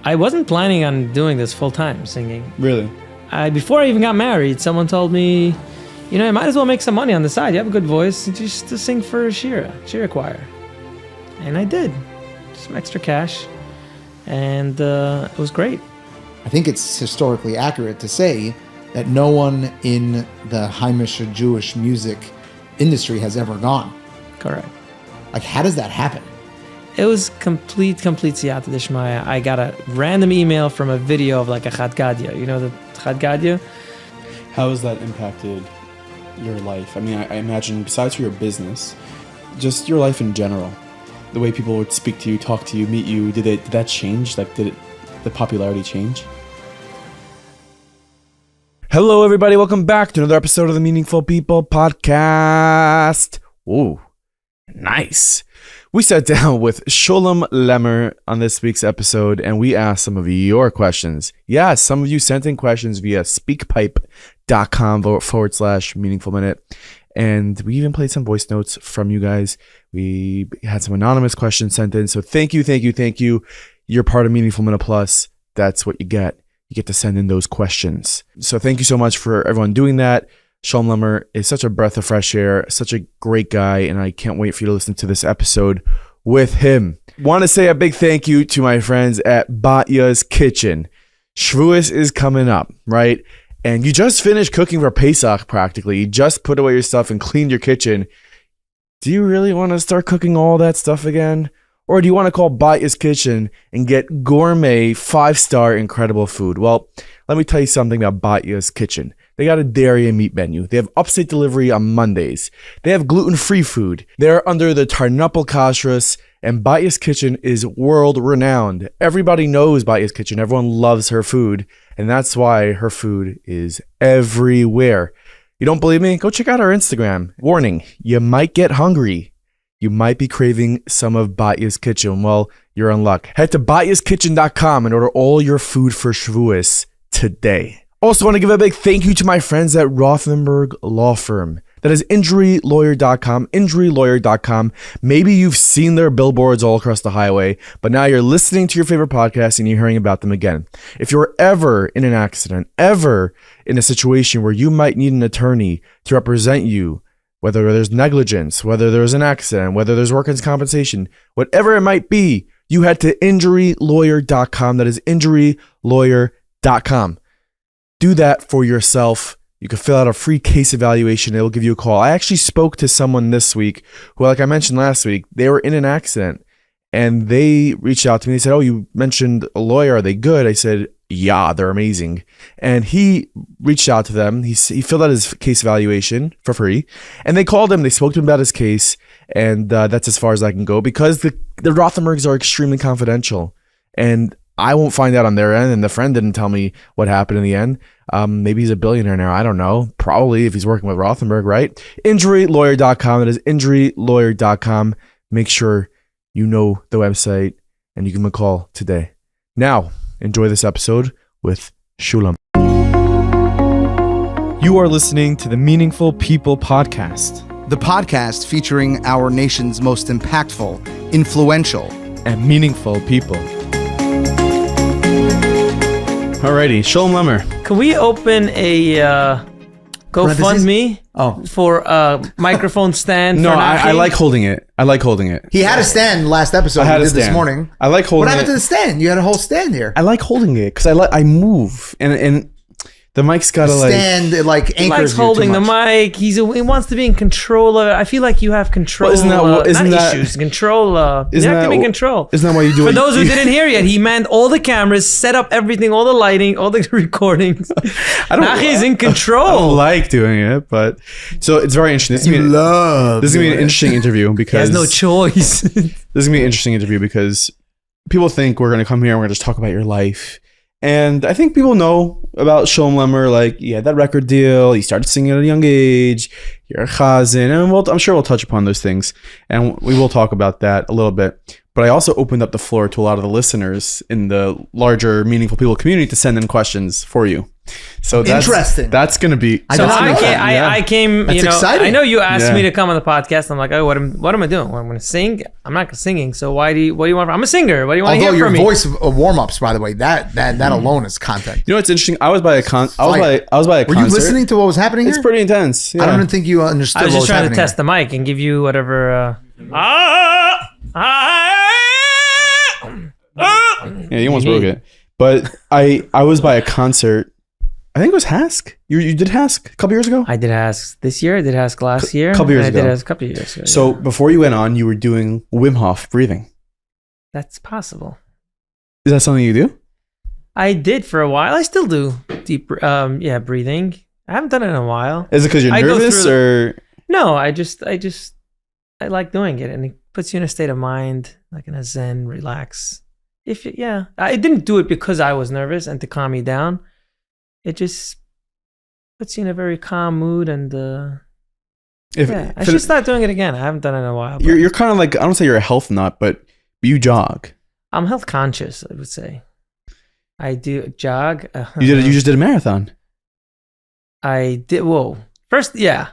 I wasn't planning on doing this full time, singing. Really? Before I even got married, someone told me, you know, you might as well make some money on the side. You have a good voice. Just to sing for Shira choir. And I did. Some extra cash. And it was great. I think it's historically accurate to say that no one in the Heimish Jewish music industry has ever gone. Correct. Like, how does that happen? It was complete siyata d'shmaya. I got a random email from a video of like a Chad Gadya. You know the Chad Gadya? How has that impacted your life? I mean, I imagine besides for your business, just your life in general, the way people would speak to you, talk to you, meet you, did that change? Like, did the popularity change? Hello, everybody. Welcome back to another episode of the Meaningful People podcast. Ooh, nice. We sat down with Shulem Lemmer on this week's episode, and we asked some of your questions. Yeah, some of you sent in questions via speakpipe.com/meaningful minute. And we even played some voice notes from you guys. We had some anonymous questions sent in. So thank you. You're part of Meaningful Minute Plus. That's what you get. You get to send in those questions. So thank you so much for everyone doing that. Shulem Lemmer is such a breath of fresh air, such a great guy, and I can't wait for you to listen to this episode with him. Want to say a big thank you to my friends at Batyas Kitchen. Shavuos is coming up, right? And you just finished cooking for Pesach practically. You just put away your stuff and cleaned your kitchen. Do you really want to start cooking all that stuff again? Or do you want to call Batyas Kitchen and get gourmet, 5-star incredible food? Well, let me tell you something about Batyas Kitchen. They got a dairy and meat menu. They have upstate delivery on Mondays. They have gluten-free food. They're under the Tarnopol Kashrus, and Batyas Kitchen is world-renowned. Everybody knows Batyas Kitchen. Everyone loves her food, and that's why her food is everywhere. You don't believe me? Go check out our Instagram. Warning, you might get hungry. You might be craving some of Batyas Kitchen. Well, you're in luck. Head to batyaskitchen.com and order all your food for Shavuos today. Also want to give a big thank you to my friends at Rothenberg Law Firm. That is injurylawyer.com, injurylawyer.com. Maybe you've seen their billboards all across the highway, but now you're listening to your favorite podcast and you're hearing about them again. If you're ever in an accident, ever in a situation where you might need an attorney to represent you, whether there's negligence, whether there's an accident, whether there's workers' compensation, whatever it might be, you head to injurylawyer.com. That is injurylawyer.com. Do that for yourself. You can fill out a free case evaluation. It will give you a call. I actually spoke to someone this week who, like I mentioned last week, they were in an accident and they reached out to me. They said, "Oh, you mentioned a lawyer. Are they good?" I said, "Yeah, they're amazing." And he reached out to them. He filled out his case evaluation for free, and they called him. They spoke to him about his case, and that's as far as I can go because the Rothenbergs are extremely confidential, and I won't find out on their end, and the friend didn't tell me what happened in the end. Maybe he's a billionaire now. I don't know. Probably if he's working with Rothenberg, right? Injurylawyer.com. That is injurylawyer.com. Make sure you know the website and you give him a call today. Now, enjoy this episode with Schulem. You are listening to the Meaningful People podcast. The podcast featuring our nation's most impactful, influential, and meaningful people. Alrighty, Shulem Lemmer. Can we open a GoFundMe for a microphone stand? No, for I like holding it. He had a stand last episode we did this morning. I like holding it. What happened to the stand? You had a whole stand here. I like holding it because I move and the mic's gotta stand He anchors likes holding the mic. He wants to be in control. I feel like you have control. Well, isn't that issues? Control. You have to be in control. Isn't that why you do it? For those who didn't hear yet, he manned all the cameras, set up everything, all the lighting, all the recordings. Nachi is in control. I don't like doing it, but so it's very interesting. This is gonna be an interesting interview because he has no choice. This is gonna be an interesting interview because people think we're gonna come here and we're gonna just talk about your life. And I think people know about Shulem Lemmer, like, he had that record deal, he started singing at a young age, you're a chazan, and I'm sure we'll touch upon those things, and we will talk about that a little bit. But I also opened up the floor to a lot of the listeners in the larger Meaningful People community to send in questions for you. So that's Interesting. That's gonna be. So didn't know that. I came, That's exciting. I know you asked Yeah. me to come on the podcast. I'm like, oh, what am I doing? Well, I'm going to sing. I'm not singing. So what do you want? I'm a singer. What do you want to Although hear your from me? voice warm-ups, by the way, that alone is content. You know what's interesting? I was by a concert. Were you listening to what was happening here? It's pretty intense. Yeah. I don't think you understood I was what just trying to happening test the mic and give you whatever. Yeah, you almost broke it. But I was by a concert. I think it was Hask. You did Hask a couple years ago? I did ask this year. I did ask last year. Couple years and I ago. did ask a couple of years ago. So yeah. before you went on, you were doing Wim Hof breathing. That's possible. Is that something you do? I did for a while. I still do deep, breathing. I haven't done it in a while. Is it because you're I go nervous through- or? No, I like doing it, and it puts you in a state of mind, like in a zen, relax. I didn't do it because I was nervous and to calm me down. It just puts you in a very calm mood, and I should start doing it again. I haven't done it in a while. But You're kind of like, I don't say you're a health nut, but you jog. I'm health conscious, I would say. I do jog. You just did a marathon. I did. Whoa. First, yeah.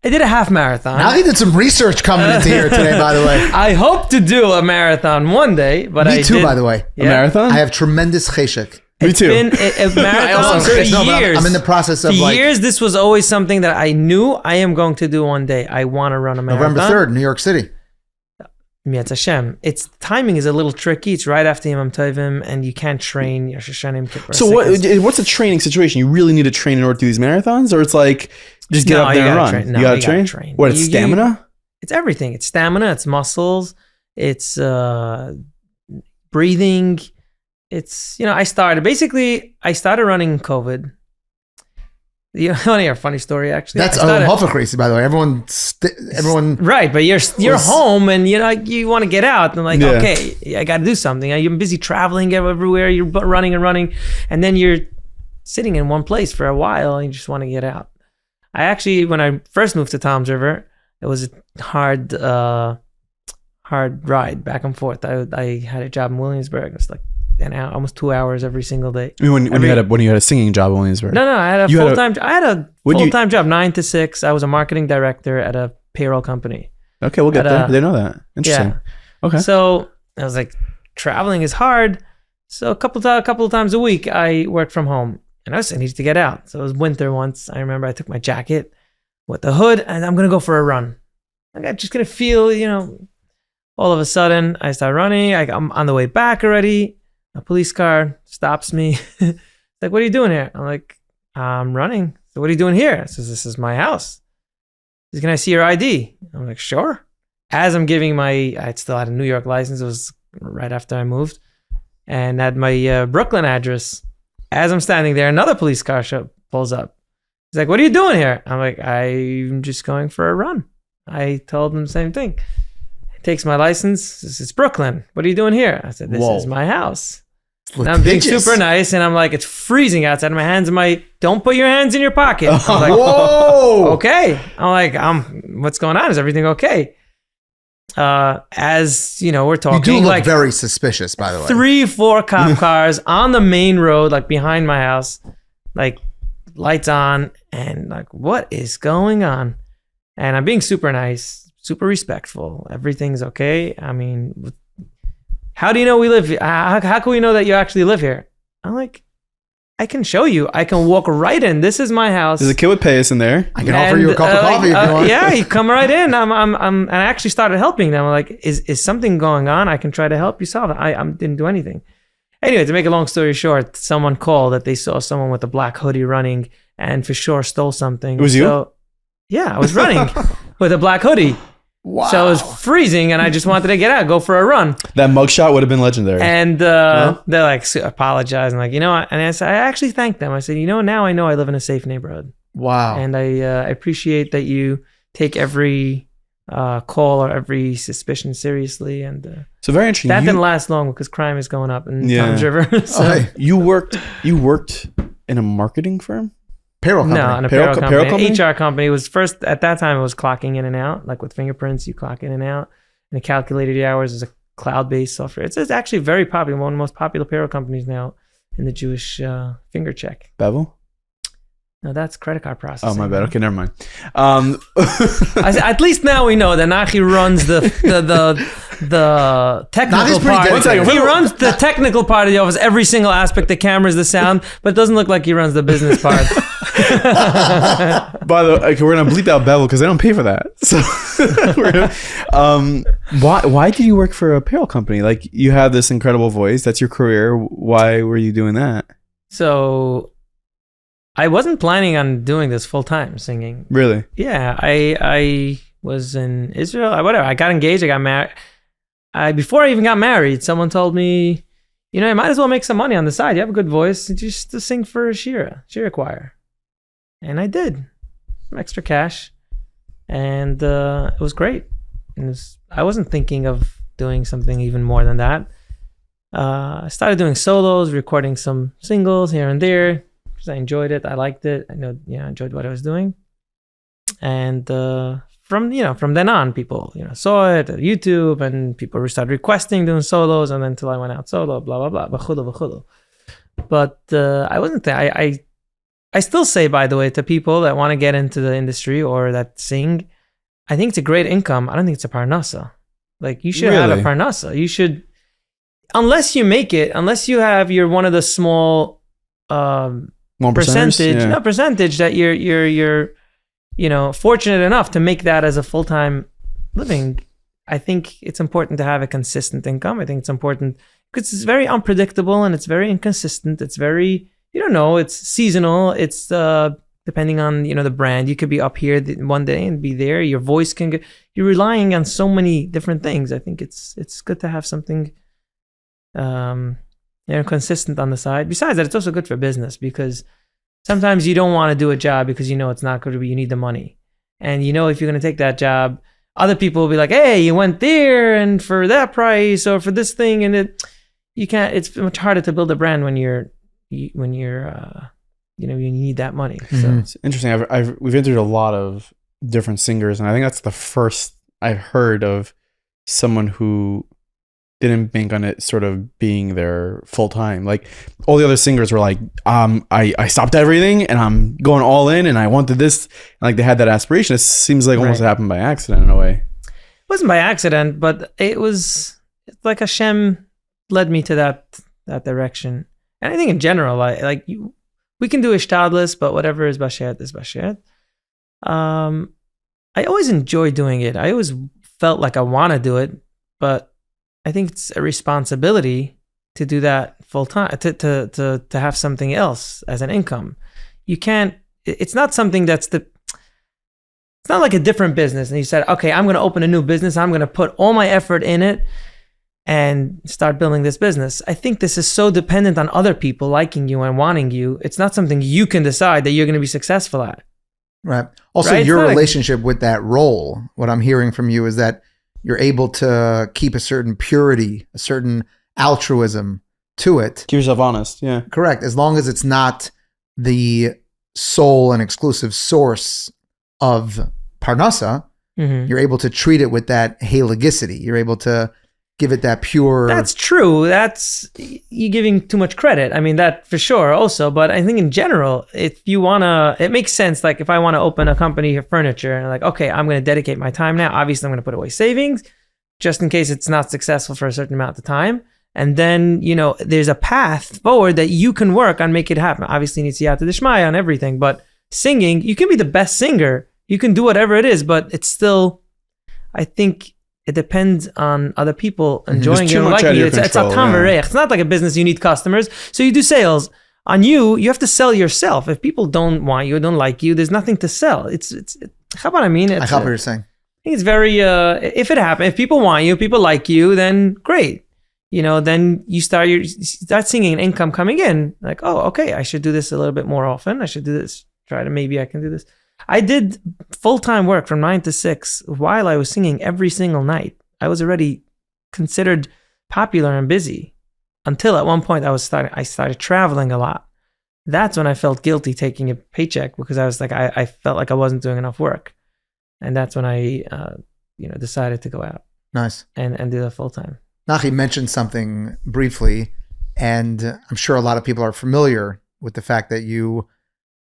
I did a half marathon. Now he did some research coming into here today, by the way. I hope to do a marathon one day, but Me too, by the way. A marathon? I have tremendous cheshek. Me too. It's been a marathon for years. I'm in the process of For years, this was always something that I knew I am going to do one day. I want to run a marathon. November 3rd, New York City. Mietz Hashem. Its timing is a little tricky. It's right after Yom Tovim, and you can't train Rosh Hashanah, Kippur. So what's the training situation? You really need to train in order to do these marathons? Or it's like, just get up there and run? Train. No, you gotta train? What, it's stamina? It's everything. It's stamina. It's muscles. It's breathing. It's, I started running COVID. You want to hear a funny story, actually? That's Hoffa crazy, by the way. Everyone. Right, but you're home and you want to get out and okay, I got to do something. You're busy traveling everywhere. You're running, and then you're sitting in one place for a while and you just want to get out. I actually, when I first moved to Toms River, it was a hard ride back and forth. I had a job in Williamsburg. It's like an hour, almost 2 hours every single day. I mean, when you had a singing job in Williamsburg? No, I had a full-time job, 9 to 6. I was a marketing director at a payroll company. Okay, we'll get there. I didn't know that. Interesting. Yeah. Okay. So I was like, traveling is hard. So a couple of times a week, I worked from home. And I needed to get out. So it was winter once. I remember I took my jacket with the hood and I'm going to go for a run. I'm just going to feel, all of a sudden I start running. I'm on the way back already. A police car stops me. Like, what are you doing here? I'm like, I'm running. So what are you doing here? He says, this is my house. He says, can I see your ID? I'm like, sure. As I'm giving I still had a New York license. It was right after I moved. And had my Brooklyn address. As I'm standing there, another police car pulls up. He's like, what are you doing here? I'm like, I'm just going for a run. I told him the same thing. He takes my license. He says, it's Brooklyn. What are you doing here? I said, this is my house. And I'm being super nice. And I'm like, it's freezing outside. My hands in don't put your hands in your pocket. I'm like, whoa. Okay. I'm like, what's going on? Is everything okay? As we're talking. You do look very suspicious, by the way. 3-4 cop cars on the main road, like behind my house, like lights on, and like, what is going on? And I'm being super nice, super respectful. Everything's okay. I mean, how do you know we live here? How can we know that you actually live here? I'm like, I can show you. I can walk right in. This is my house. There's a kid with Batyas in there. I can offer you a cup of coffee if you want. Yeah, you come right in. And I actually started helping them. I'm like, is something going on? I can try to help you solve it. I didn't do anything. Anyway, to make a long story short, someone called that they saw someone with a black hoodie running and for sure stole something. It was you? Yeah, I was running with a black hoodie. Wow. So it was freezing and I just wanted to get out, go for a run. That mugshot would have been legendary. And they're like, apologizing, like, and I actually thanked them. I said, now I know I live in a safe neighborhood. Wow. And I appreciate that you take every call or every suspicion seriously. And so very interesting. That didn't last long because crime is going up in Toms River. So. You worked in a marketing firm? Payroll company. No, in a payroll company. An HR company. It was first, at that time, it was clocking in and out. Like with fingerprints, you clock in and out. And it calculated the hours as a cloud-based software. It's actually very popular. One of the most popular payroll companies now in the Jewish finger check. Bevel? No, that's credit card processing. Oh, my bad. Okay, never mind. At least now we know that Nachi runs the technical Nachi's pretty part. dedicated. He runs the technical part of the office, every single aspect, the cameras, the sound, but it doesn't look like he runs the business part. By the way, okay, we're gonna bleep out Bevel because they don't pay for that. So, why did you work for a apparel company? Like, you have this incredible voice. That's your career. Why were you doing that? So I wasn't planning on doing this full time, singing. Really? Yeah, I was in Israel. Whatever. I got engaged. I got married. Before I even got married, someone told me, you might as well make some money on the side. You have a good voice. Just to sing for a shira choir. And I did. Some extra cash. And it was great. I wasn't thinking of doing something even more than that. I started doing solos, recording some singles here and there. Because I enjoyed it. I liked it. I enjoyed what I was doing. And from then on, people saw it at YouTube, and people started requesting doing solos, and then until I went out solo, blah blah blah. But I wasn't there. I still say, by the way, to people that want to get into the industry or that sing, I think it's a great income. I don't think it's a parnassa. Like, you should have a parnassa. You should, unless you make it, unless you're one of the small percentage that you're fortunate enough to make that as a full-time living. I think it's important to have a consistent income. I think it's important because it's very unpredictable and it's very inconsistent. It's very, you don't know, it's seasonal. It's depending on, the brand. You could be up here one day and be there. Your voice can get, you're relying on so many different things. I think it's good to have something consistent on the side. Besides that, it's also good for business, because sometimes you don't want to do a job because it's not going to be, you need the money. And if you're going to take that job, other people will be like, hey, you went there and for that price or for this thing, and you can't, it's much harder to build a brand when you need that money. So it's interesting. We've interviewed a lot of different singers, and I think that's the first I've heard of someone who didn't bank on it sort of being there full time. Like, all the other singers were like, I stopped everything and I'm going all in and I wanted this. Like, they had that aspiration. It seems like almost happened by accident in a way. It wasn't by accident, but it's like Hashem led me to that direction. And I think in general, we can do ishtadlis, but whatever is bashet is bashet. I always enjoy doing it. I always felt like I want to do it, but I think it's a responsibility to do that full time, to have something else as an income. You can't, it's not something it's not like a different business. And you said, okay, I'm going to open a new business. I'm going to put all my effort in it and start building this business. I think this is so dependent on other people liking you and wanting you. It's not something you can decide that you're going to be successful at. Right. Also, right? Your relationship with that role, what I'm hearing from you is that you're able to keep a certain purity, a certain altruism to it. Keep yourself honest. Yeah. Correct. As long as it's not the sole and exclusive source of parnassa, you're able to treat it with that haligicity. You're able to give it that pure. That's true. That's you giving too much credit. I mean, that for sure also, but I think in general, if you want to, it makes sense. Like, if I want to open a company of furniture and like, okay, I'm going to dedicate my time now. Obviously, I'm going to put away savings just in case it's not successful for a certain amount of time. And then, there's a path forward that you can work on, make it happen. Obviously, you need siyata d'shmaya on everything, but singing, you can be the best singer. You can do whatever it is, but it's still, I think, it depends on other people enjoying you and liking you. It's a tam v'reich. It's not like a business. You need customers. So you do sales. On you have to sell yourself. If people don't want you, don't like you, there's nothing to sell. How about I mean? I got what you're saying. I think it's very, if it happens, if people want you, people like you, then great. Then you start seeing an income coming in. Like, oh, okay, I should do this a little bit more often. I should do this. Maybe I can do this. I did full-time work from 9 to 6 while I was singing every single night. I was already considered popular and busy until at one point I started traveling a lot. That's when I felt guilty taking a paycheck, because I was like, I felt like I wasn't doing enough work. And that's when I, decided to go out. Nice. And do that full-time. Nachi mentioned something briefly, and I'm sure a lot of people are familiar with the fact that you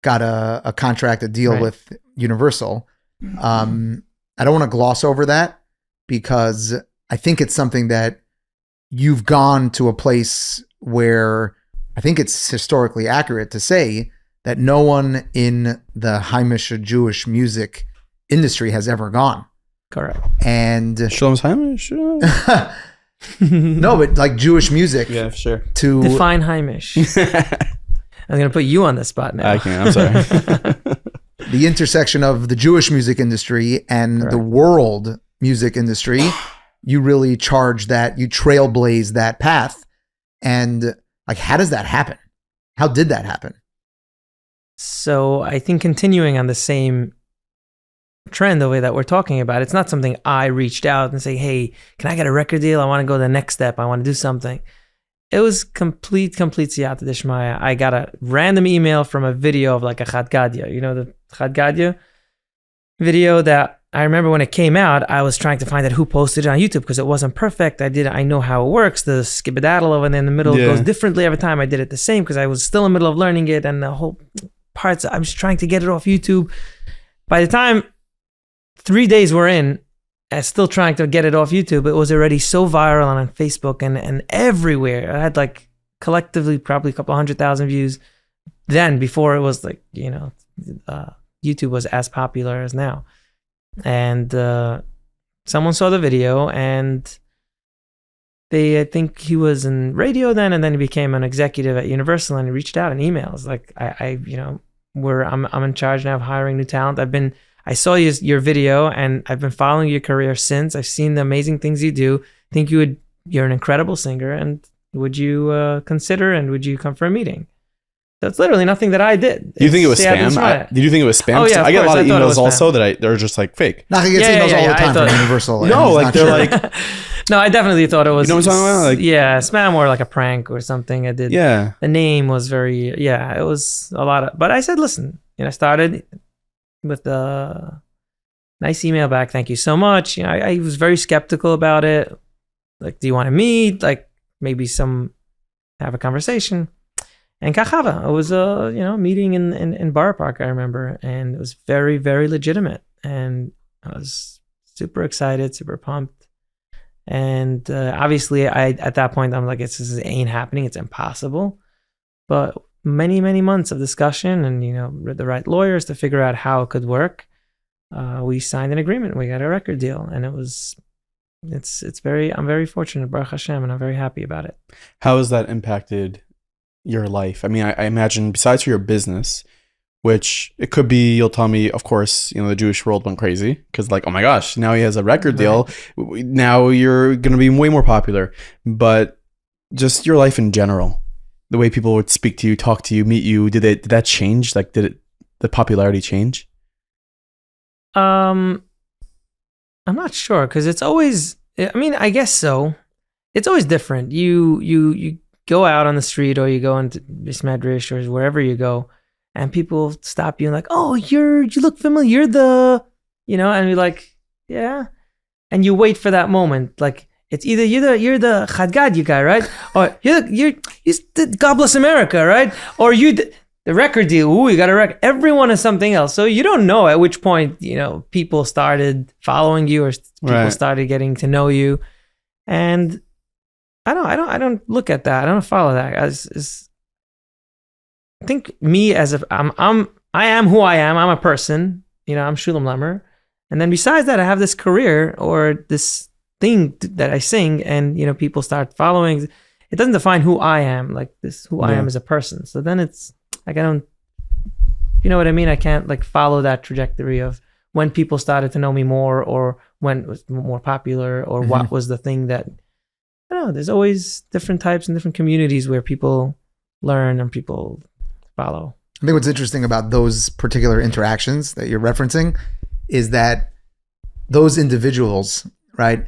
got a contract, a deal Right. with Universal. I don't want to gloss over that because I think it's something that you've gone to a place where I think it's historically accurate to say that no one in the Heimish Jewish music industry has ever gone. Correct. And Shulem's Heimish? no, but like Jewish music Yeah, for sure. to Define Heimish. I'm going to put you on the spot now. I can't. I'm sorry. the intersection of the Jewish music industry and the Correct. world music industry, you really charge that, you trailblaze that path. And like, how does that happen? How did that happen? So I think continuing on the same trend, the way that we're talking about, it's not something I reached out and say, hey, can I get a record deal? I want to go the next step. I want to do something. It was complete siyata dishmaya. I got a random email from a video of like a Chad Gadya. You know the Chad Gadya video that I remember when it came out, I was trying to find out who posted it on YouTube because it wasn't perfect. I know how it works. The skibadaddle over there in the middle Yeah. goes differently every time. I did it the same because I was still in the middle of learning it and the whole parts. I was trying to get it off YouTube. By the time 3 days were in, I was still trying to get it off YouTube. It was already so viral on Facebook and everywhere. I had like collectively probably a couple 100,000 views then before it was like, YouTube was as popular as now. And someone saw the video and I think he was in radio then, and then he became an executive at Universal and he reached out in emails. Like I'm in charge now of hiring new talent. I saw your video and I've been following your career since. I've seen the amazing things you do. I think you're an incredible singer, and would you consider and would you come for a meeting? That's literally nothing that I did. Do you think it was It's spam? Siyata Did you think it was spam? Oh, yeah, of I get a course. lot of I thought it emails was also spam. that they're just like fake. Naki gets Yeah, emails yeah, all yeah, the I time thought- from Universal. and No, he's like not they're sure. like, No, I definitely thought it was. You know what I'm talking about? Like- yeah, spam or like a prank or something. I did. yeah. The name was very, yeah, it was a lot of, but I said, listen, I started with a nice email back. Thank you so much. I was very skeptical about it. Like, do you want to meet? Like, maybe have a conversation. And Kachava, it was a, meeting in Borough Park, I remember. And it was very, very legitimate. And I was super excited, super pumped. And obviously, at that point, I'm like, this ain't happening. It's impossible. But many, many months of discussion and, with the right lawyers to figure out how it could work, we signed an agreement. We got a record deal. And I'm very fortunate, Baruch Hashem, and I'm very happy about it. How has that impacted your life? I mean, I imagine besides for your business, which it could be, you'll tell me, of course, the Jewish world went crazy because like, oh my gosh, now he has a record deal. Now you're going to be way more popular. But just your life in general, the way people would speak to you, talk to you, meet you, did that change? Like, did the popularity change? I'm not sure because it's always, I guess so. It's always different. You go out on the street or you go into Bismedrish or wherever you go, and people stop you and like, oh, you look familiar. You're the, and you're like, yeah. And you wait for that moment. Like, it's either you're the Chad Gadya guy, right? Or you're the God Bless America, right? Or the record deal. Ooh, you got a record. Everyone is something else. So you don't know at which point, people started following you or people started getting to know you. And I don't look at that. I don't follow that. I think me I am who I am. I'm a person. I'm Shulem Lemmer. And then besides that, I have this career or this thing that I sing, and people start following. It doesn't define who I am. Like this, who I am as a person. So then it's like I don't. You know what I mean? I can't like follow that trajectory of when people started to know me more, or when it was more popular, or what was the thing that. I don't know. There's always different types and different communities where people learn and people follow. I think what's interesting about those particular interactions that you're referencing is that those individuals, right,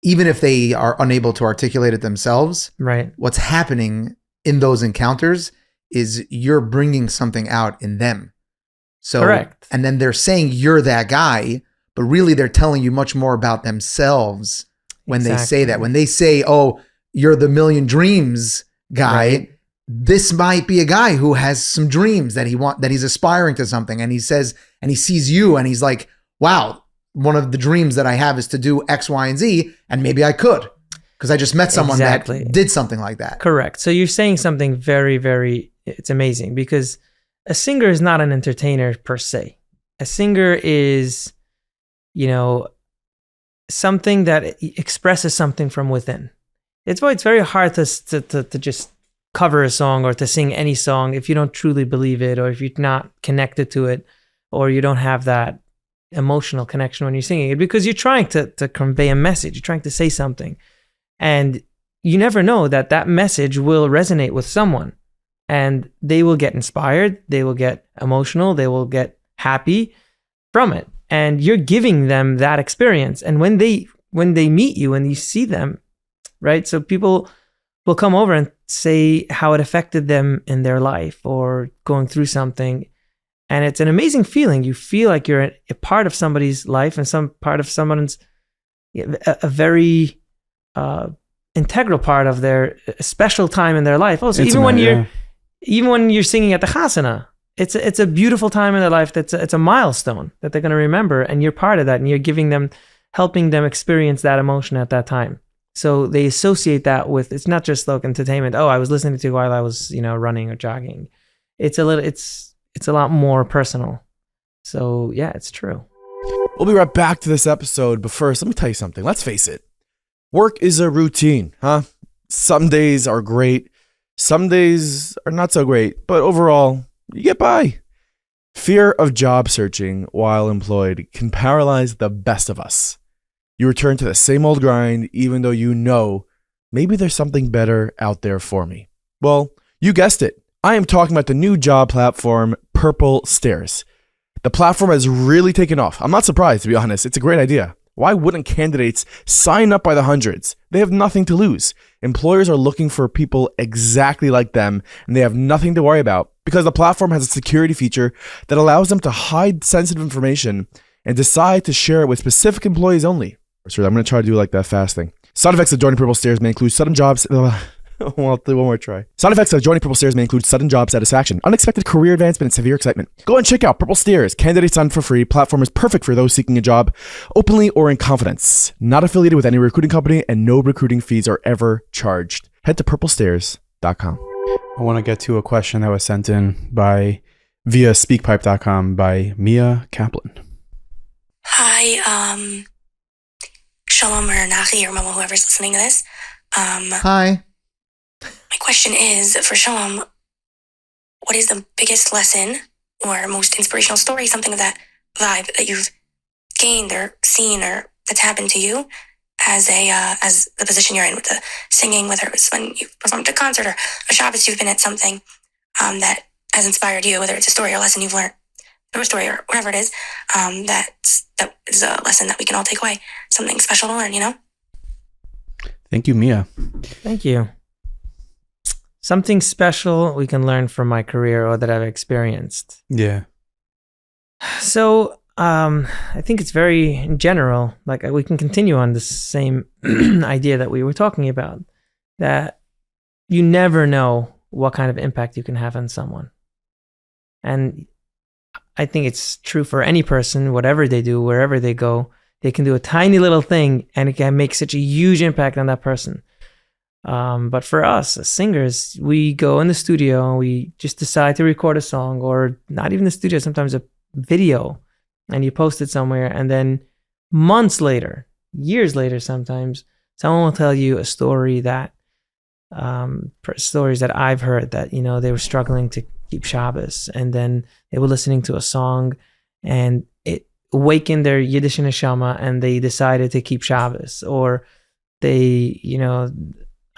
even if they are unable to articulate it themselves, Right. what's happening in those encounters is you're bringing something out in them. So, Correct. And then they're saying you're that guy, but really they're telling you much more about themselves when they say that. When they say, oh, you're the Million Dreams guy, Right. this might be a guy who has some dreams that he's aspiring to something, and he sees you and he's like, wow, one of the dreams that I have is to do X, Y, and Z, and maybe I could, because I just met someone that did something like that. Correct. So you're saying something very, very, it's amazing, because a singer is not an entertainer per se. A singer is, something that expresses something from within. It's very hard to just cover a song or to sing any song if you don't truly believe it, or if you're not connected to it, or you don't have that emotional connection when you're singing it, because you're trying to convey a message. You're trying to say something, and you never know that message will resonate with someone, and they will get inspired, they will get emotional, they will get happy from it, and you're giving them that experience. And when they meet you and you see them, right? So people will come over and say how it affected them in their life or going through something. And it's an amazing feeling. You feel like you're a part of somebody's life and some part of someone's, a very integral part of their special time in their life. Also, even when you're singing at the chasana, it's a beautiful time in their life. It's a milestone that they're going to remember, and you're part of that, and you're helping them experience that emotion at that time. So they associate that with, it's not just like entertainment. Oh, I was listening to it while I was, running or jogging. It's a lot more personal. So yeah, it's true. We'll be right back to this episode, but first, let me tell you something. Let's face it. Work is a routine, huh? Some days are great. Some days are not so great, but overall, you get by. Fear of job searching while employed can paralyze the best of us. You return to the same old grind, even though maybe there's something better out there for me. Well, you guessed it. I am talking about the new job platform, Purple Stairs. The platform has really taken off. I'm not surprised, to be honest. It's a great idea. Why wouldn't candidates sign up by the hundreds? They have nothing to lose. Employers are looking for people exactly like them, and they have nothing to worry about because the platform has a security feature that allows them to hide sensitive information and decide to share it with specific employees only. So I'm going to try to do like that fast thing. Side effects of joining Purple Stairs may include sudden jobs. I'll do one more try. Side effects of joining Purple Stairs may include sudden job satisfaction, unexpected career advancement, and severe excitement. Go and check out Purple Stairs. Candidates sign for free. Platform is perfect for those seeking a job openly or in confidence. Not affiliated with any recruiting company, and no recruiting fees are ever charged. Head to purplestairs.com. I want to get to a question that was sent in via speakpipe.com by Mia Kaplan. Hi, Schulem or Nachi or Mama, whoever's listening to this. Hi. My question is, for Schulem, what is the biggest lesson or most inspirational story, something of that vibe that you've gained or seen or that's happened to you as the position you're in with the singing, whether it was when you performed at a concert or a Shabbos you've been at something that has inspired you, whether it's a story or lesson you've learned, or a story or whatever it is, that is a lesson that we can all take away, something special to learn, Thank you, Mia. Thank you. Something special we can learn from my career or that I've experienced. Yeah. So I think it's very in general, like we can continue on the same idea that we were talking about, that you never know what kind of impact you can have on someone. And I think it's true for any person, whatever they do, wherever they go, they can do a tiny little thing and it can make such a huge impact on that person. But for us as singers, we go in the studio and we just decide to record a song, or not even the studio, sometimes a video, and you post it somewhere. And then months later, years later, sometimes someone will tell you a story that, stories that I've heard that, they were struggling to keep Shabbos, and then they were listening to a song and it awakened their Yiddish neshama and they decided to keep Shabbos. Or they,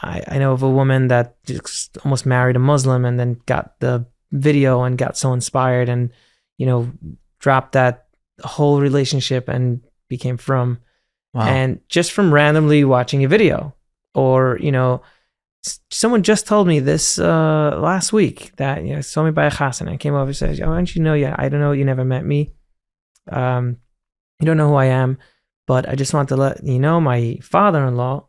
I know of a woman that just almost married a Muslim and then got the video and got so inspired and, dropped that whole relationship and became frum. Wow. And just from randomly watching a video. Or, someone just told me this last week that, saw me by a chassan and came over and said, "Oh, don't you know yet? I don't know, you never met me. You don't know who I am, but I just want to let you know my father-in-law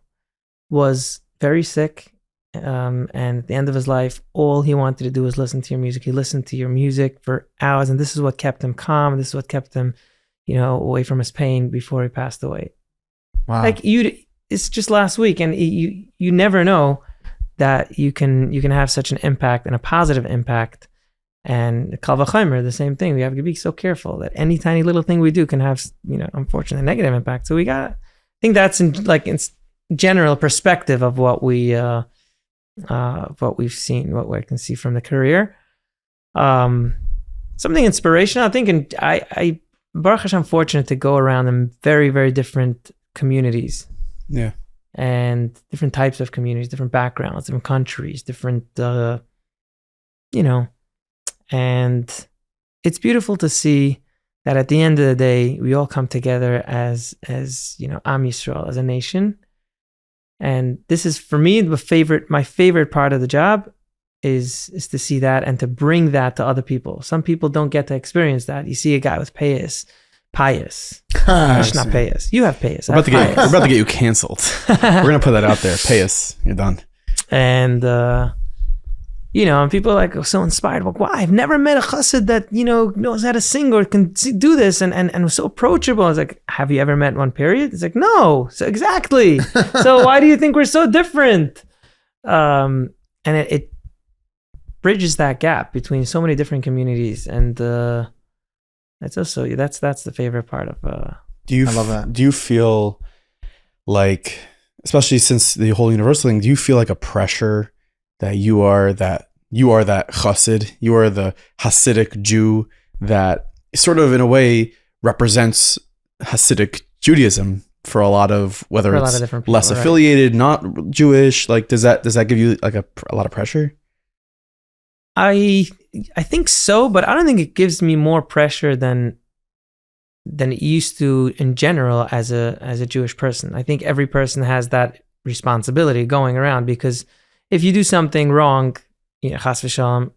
was very sick And at the end of his life, all he wanted to do was listen to your music. He listened to your music for hours, and this is what kept him calm. This is what kept him, away from his pain before he passed away. Wow. Like it's just last week, and you never know that you can have such an impact and a positive impact. And Kal V'chomer, the same thing. We have to be so careful that any tiny little thing we do can have, unfortunately, negative impact. So I think that's in general perspective of what we've seen, what I can see from the career. Something inspirational. I think, I Baruch Hashem, I'm fortunate to go around in very, very different communities. Yeah. And different types of communities, different backgrounds, different countries, different, and it's beautiful to see that at the end of the day, we all come together as Am Yisrael, as a nation. And this is, for me, my favorite part of the job is to see that and to bring that to other people. Some people don't get to experience that. You see a guy with pious. It's not pious. You have pious. We're about to get you canceled. We're gonna put that out there. Pious. You're done. And and people are so inspired. Like, wow, I've never met a chassid that knows how to sing or can do this and was so approachable. I was like, have you ever met one? Period. It's like, no. So exactly. So why do you think we're so different? And it bridges that gap between so many different communities, and that's also that's the favorite part of. I love that. Do you feel like, especially since the whole universal thing, do you feel like a pressure that you are that chassid, you are the Hasidic Jew that sort of in a way represents Hasidic Judaism for a lot of, whether For a it's lot of different people, less right. affiliated, not Jewish, like does that give you like a lot of pressure? I think so, but I don't think it gives me more pressure than it used to in general as a Jewish person. I think every person has that responsibility going around, because if you do something wrong, chas v'shalom,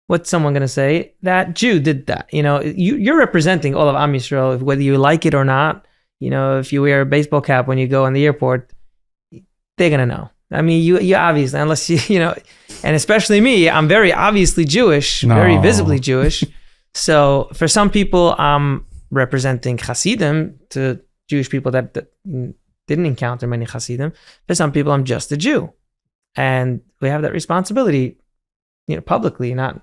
what's someone going to say? That Jew did that. You're representing all of Am Yisrael, whether you like it or not. If you wear a baseball cap when you go in the airport, they're going to know. I mean, you obviously, unless and especially me, I'm very obviously Jewish, very visibly Jewish. So for some people, I'm representing Hasidim to Jewish people that didn't encounter many Hasidim. For some people, I'm just a Jew. And we have that responsibility, publicly, not.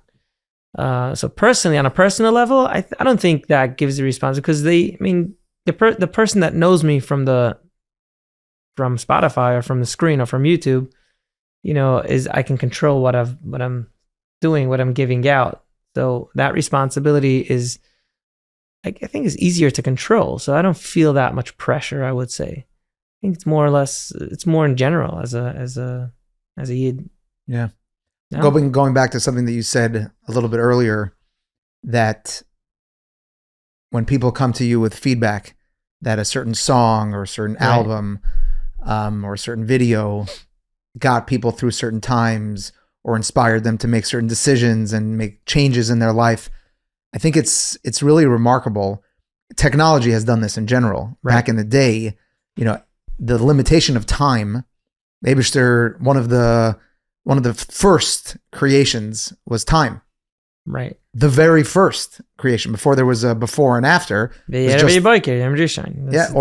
So personally, on a personal level, I don't think that gives the responsibility, because the person that knows me from Spotify or from the screen or from YouTube, is I can control what I'm doing, what I'm giving out. So that responsibility is, I think, is easier to control. So I don't feel that much pressure, I would say. I think it's more or less, it's more in general as a Yid. Yeah. No? Going back to something that you said a little bit earlier, that when people come to you with feedback that a certain song or a certain album or a certain video got people through certain times or inspired them to make certain decisions and make changes in their life, I think it's really remarkable. Technology has done this in general. Right. Back in the day, the limitation of time, maybe one of the first creations was time. Right. The very first creation, before there was a before and after. Or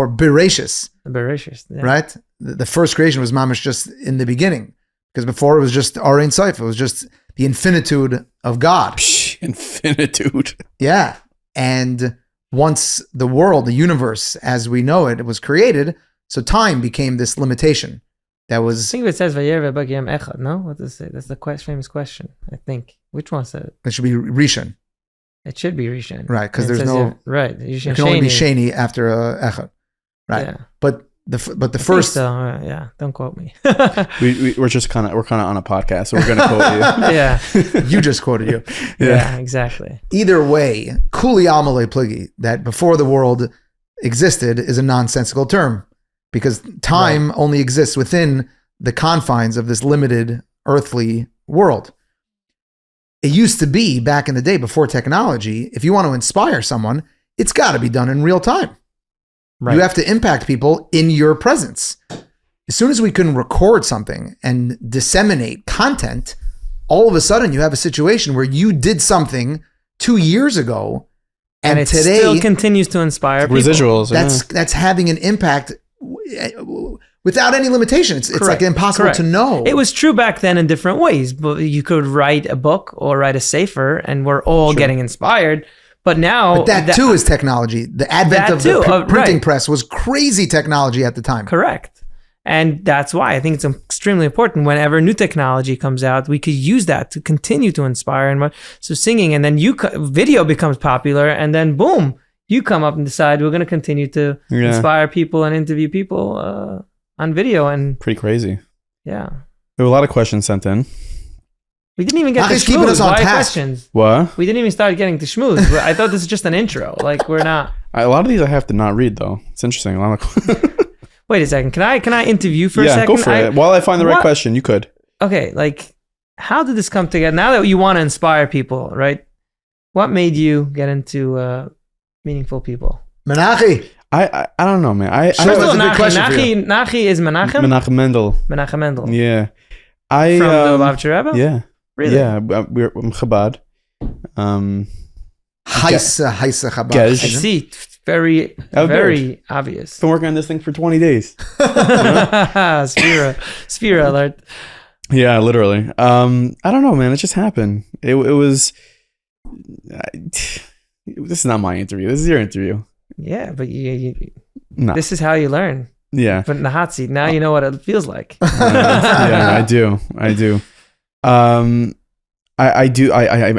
Bereshis. Bereshis. Yeah. Right? The first creation was mamish just in the beginning, because before it was just Arein Seif. It was just the infinitude of God. Infinitude. Yeah. And once the world, the universe as we know it, was created, so time became this limitation. That was. I think it says Vayer v'bagiyam echad. No, what does it say? That's the famous question. I think. Which one said it? It should be Rishon. It should be Rishon, right? Because there's no right. It can only be Sheni after echad, right? Yeah. But the first. So, yeah, don't quote me. we're kind of on a podcast, so we're gonna quote you. Yeah, you just quoted you. Yeah, exactly. Either way, kuli amale pligi, that before the world existed is a nonsensical term, because time only exists within the confines of this limited earthly world. It used to be, back in the day before technology, if you want to inspire someone, it's got to be done in real time. Right. You have to impact people in your presence. As soon as we can record something and disseminate content, all of a sudden you have a situation where you did something 2 years ago, and it today still continues to inspire people. Residuals. that's having an impact without any limitation. It's like impossible Correct. to know. It was true back then in different ways, but you could write a book or write a sefer, and we're all getting inspired. But now, But that too is technology. The advent of the printing press was crazy technology at the time. Correct. And that's why I think it's extremely important whenever new technology comes out, we could use that to continue to inspire. And so singing, and then video becomes popular, and then boom, you come up and decide we're going to continue to inspire people and interview people on video. And Pretty crazy. yeah, There were a lot of questions sent in. we didn't even get to Nachi's keeping us schmooze. on Why task. questions? What? We didn't even start getting to schmooze. I thought this is just an intro. Like we're not. A lot of these I have to not read though. It's interesting. A lot of Wait a second. Can I interview for a yeah, second? go for it. While I find the right What? question, you could. Okay, like how did this come together? Now that you want to inspire people, right? What made you get into meaningful people? Menachi, I don't know, man. I Sure. First that's of a all, good question for you. Nachi is Menachem. Menachem Mendel. Menachem Mendel. Yeah. From the Bavcha Rebbe? Yeah. Really? Yeah. We're Chabad. Heise Chabad. I Gej. see. Very, Oh, very obvious. Been working on this thing for 20 days. Sphera alert. Yeah, literally. I don't know, man. It just happened. It was. This is not my interview. This is your interview. Yeah, but No. this is how you learn. Yeah. But in the hot seat, now you know what it feels like. Yeah, I do. I do. I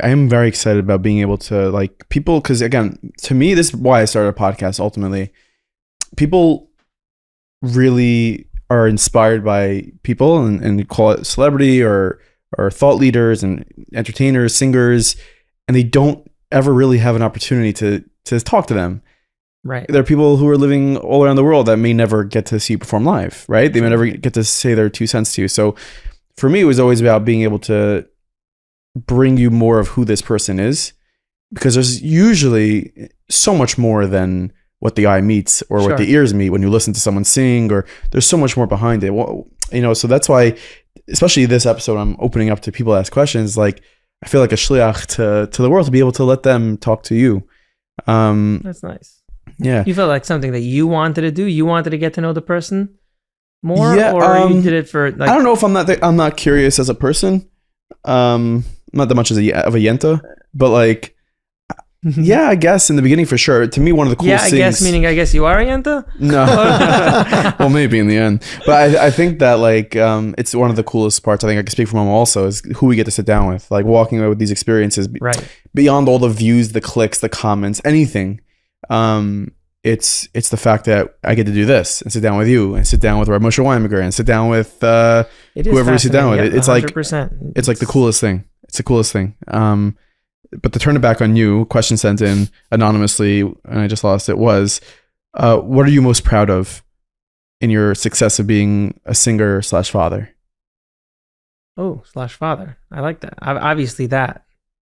am very excited about being able to like people, because again, to me, this is why I started a podcast. Ultimately, people really are inspired by people, and call it celebrity or thought leaders and entertainers, singers, and they don't ever really have an opportunity to talk to them. Right. There are people who are living all around the world that may never get to see you perform live, right? They may never get to say their 2 cents to you. So for me, it was always about being able to bring you more of who this person is, because there's usually so much more than what the eye meets or what the ears meet when you listen to someone sing, or there's so much more behind it. Well, so that's why, especially this episode, I'm opening up to people to ask questions. Like, I feel like a shliach to the world to be able to let them talk to you. That's nice. Yeah. You felt like something that you wanted to do? You wanted to get to know the person more? Yeah, or you did it for like... I don't know if I'm not curious as a person. Not that much as of a yenta, but like, yeah, I guess in the beginning for sure. To me, one of the coolest things. Yeah, I guess, meaning I guess you are a yenta? No. Well, maybe in the end. But I think that like, it's one of the coolest parts. I think I can speak for mom also, is who we get to sit down with, like walking away with these experiences. Right. Beyond all the views, the clicks, the comments, anything. It's the fact that I get to do this and sit down with you and sit down with Moshe Weinberger and sit down with whoever you sit down with. Yeah, it's like 100%. it's like the coolest thing. It's the coolest thing. But to turn it back on you, question sent in anonymously, and I just lost it, was, what are you most proud of in your success of being a singer / father? Oh, / father. I like that. Obviously that.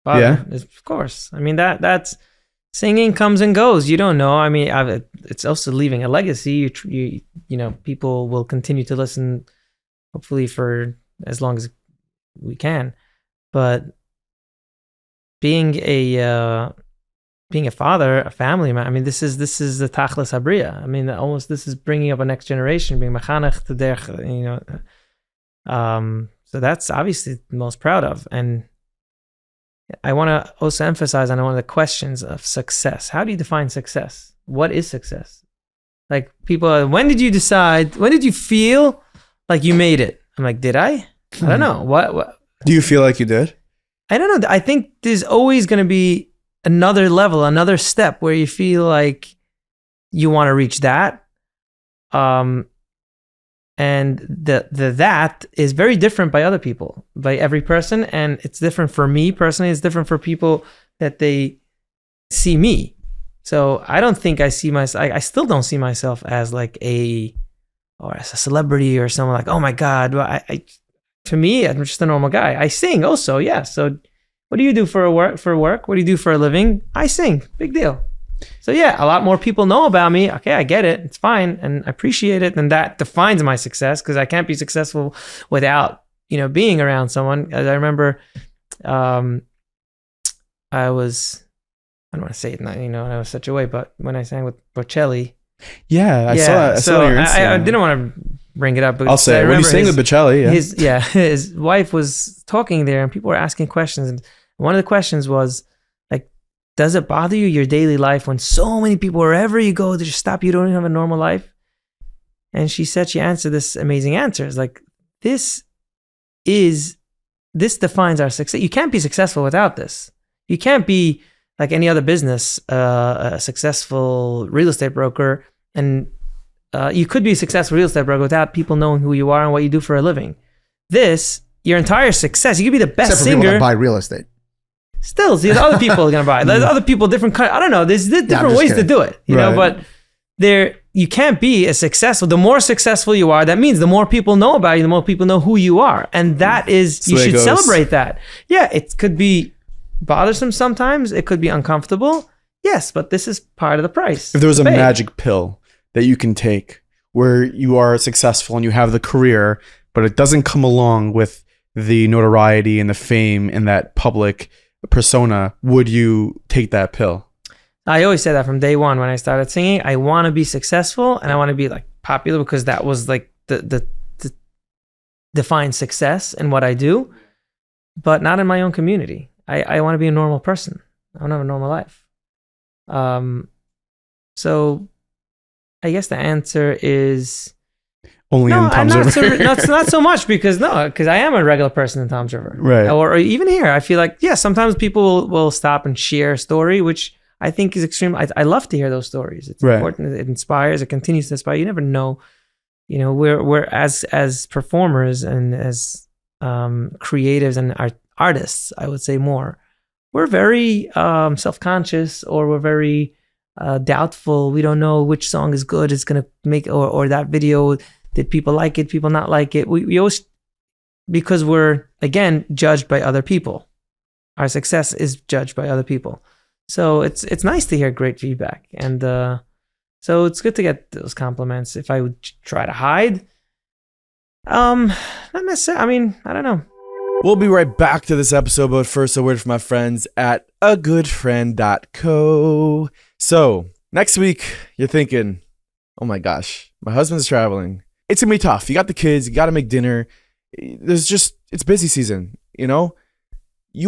Father, Yeah? is, of course. I mean, that's... Singing comes and goes. You don't know. I mean, it's also leaving a legacy. You know, people will continue to listen, hopefully for as long as we can. But being a father, a family man. I mean, this is the tachlis habriya. I mean, almost this is bringing up a next generation, being machanech to derech. You know, so that's obviously the most proud of. And I want to also emphasize on one of the questions of success. How do you define success? What is success? Like people, when did you decide? When did you feel like you made it? I'm like, did I? I don't know. What? Do you feel like you did? I don't know. I think there's always going to be another level, another step where you feel like you want to reach that. And that is very different by other people, by every person. And it's different for me personally. It's different for people that they see me. So I don't think I see myself, I still don't see myself as like or as a celebrity or someone like, oh my God. Well, to me, I'm just a normal guy. I sing also, yeah. So what do you do for work? What do you do for a living? I sing. Big deal. So yeah, a lot more people know about me. Okay, I get it. It's fine. And I appreciate it. And that defines my success, because I can't be successful without, being around someone. As I remember, I don't want to say it, in such a way, but when I sang with Bocelli. Yeah, I saw that. I saw your Instagram. I didn't want to bring it up. But I'll say it. When you sang with Bocelli, yeah. His wife was talking there and people were asking questions. And one of the questions was, like, does it bother you, your daily life, when so many people, wherever you go, they just stop you, don't even have a normal life? And she answered this amazing answer. It's like, this defines our success. You can't be successful without this. You can't be like any other business, a successful real estate broker. And you could be a successful real estate broker without people knowing who you are and what you do for a living. Your entire success, you could be the best Except for singer. people that buy real estate. Still, see, other people are going to buy it. There's other people, different I don't know. There's different ways to do it, but you can't be as successful. The more successful you are, that means the more people know about you, the more people know who you are. And that is, you should celebrate that. Yeah, it could be bothersome sometimes. It could be uncomfortable. Yes, but this is part of the price. If there was a magic pill that you can take where you are successful and you have the career, but it doesn't come along with the notoriety and the fame and that public persona, would you take that pill? I always say that from day one when I started singing. I want to be successful and I want to be like popular, because that was like the defined success in what I do, but not in my own community. I want to be a normal person. I want to have a normal life. So I guess the answer is only in Tom's River. Not so much, because I am a regular person in Tom's River. Right. Or even here, I feel like, sometimes people will stop and share a story, which I think is extreme. I love to hear those stories. It's important. It inspires. It continues to inspire. You never know. We're as performers and as creatives and artists, I would say more. We're very self-conscious, or we're very doubtful. We don't know which song is good. It's gonna make, or that video, did people like it? People not like it? We always, because we're again judged by other people. Our success is judged by other people. So it's nice to hear great feedback, and so it's good to get those compliments. If I would try to hide, not necessarily. I mean, I don't know. We'll be right back to this episode, but first a word from my friends at agoodfriend.co. So next week, you're thinking, oh my gosh, my husband's traveling. It's gonna be tough. You got the kids, you got to make dinner. It's busy season, You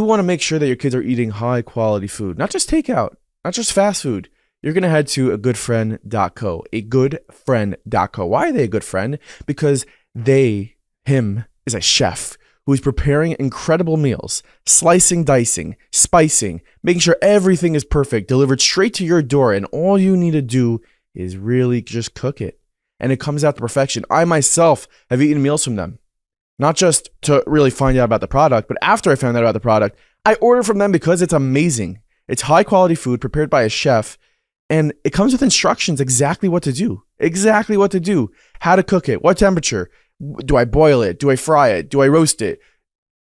want to make sure that your kids are eating high quality food, not just takeout, not just fast food. You're going to head to agoodfriend.co, agoodfriend.co. Why are they a good friend? Because him is a chef who is preparing incredible meals, slicing, dicing, spicing, making sure everything is perfect, delivered straight to your door. And all you need to do is really just cook it. And it comes out to perfection. I myself have eaten meals from them. Not just to really find out about the product, but after I found out about the product, I order from them because it's amazing. It's high quality food prepared by a chef, and it comes with instructions exactly what to do. How to cook it, what temperature, do I boil it, do I fry it, do I roast it?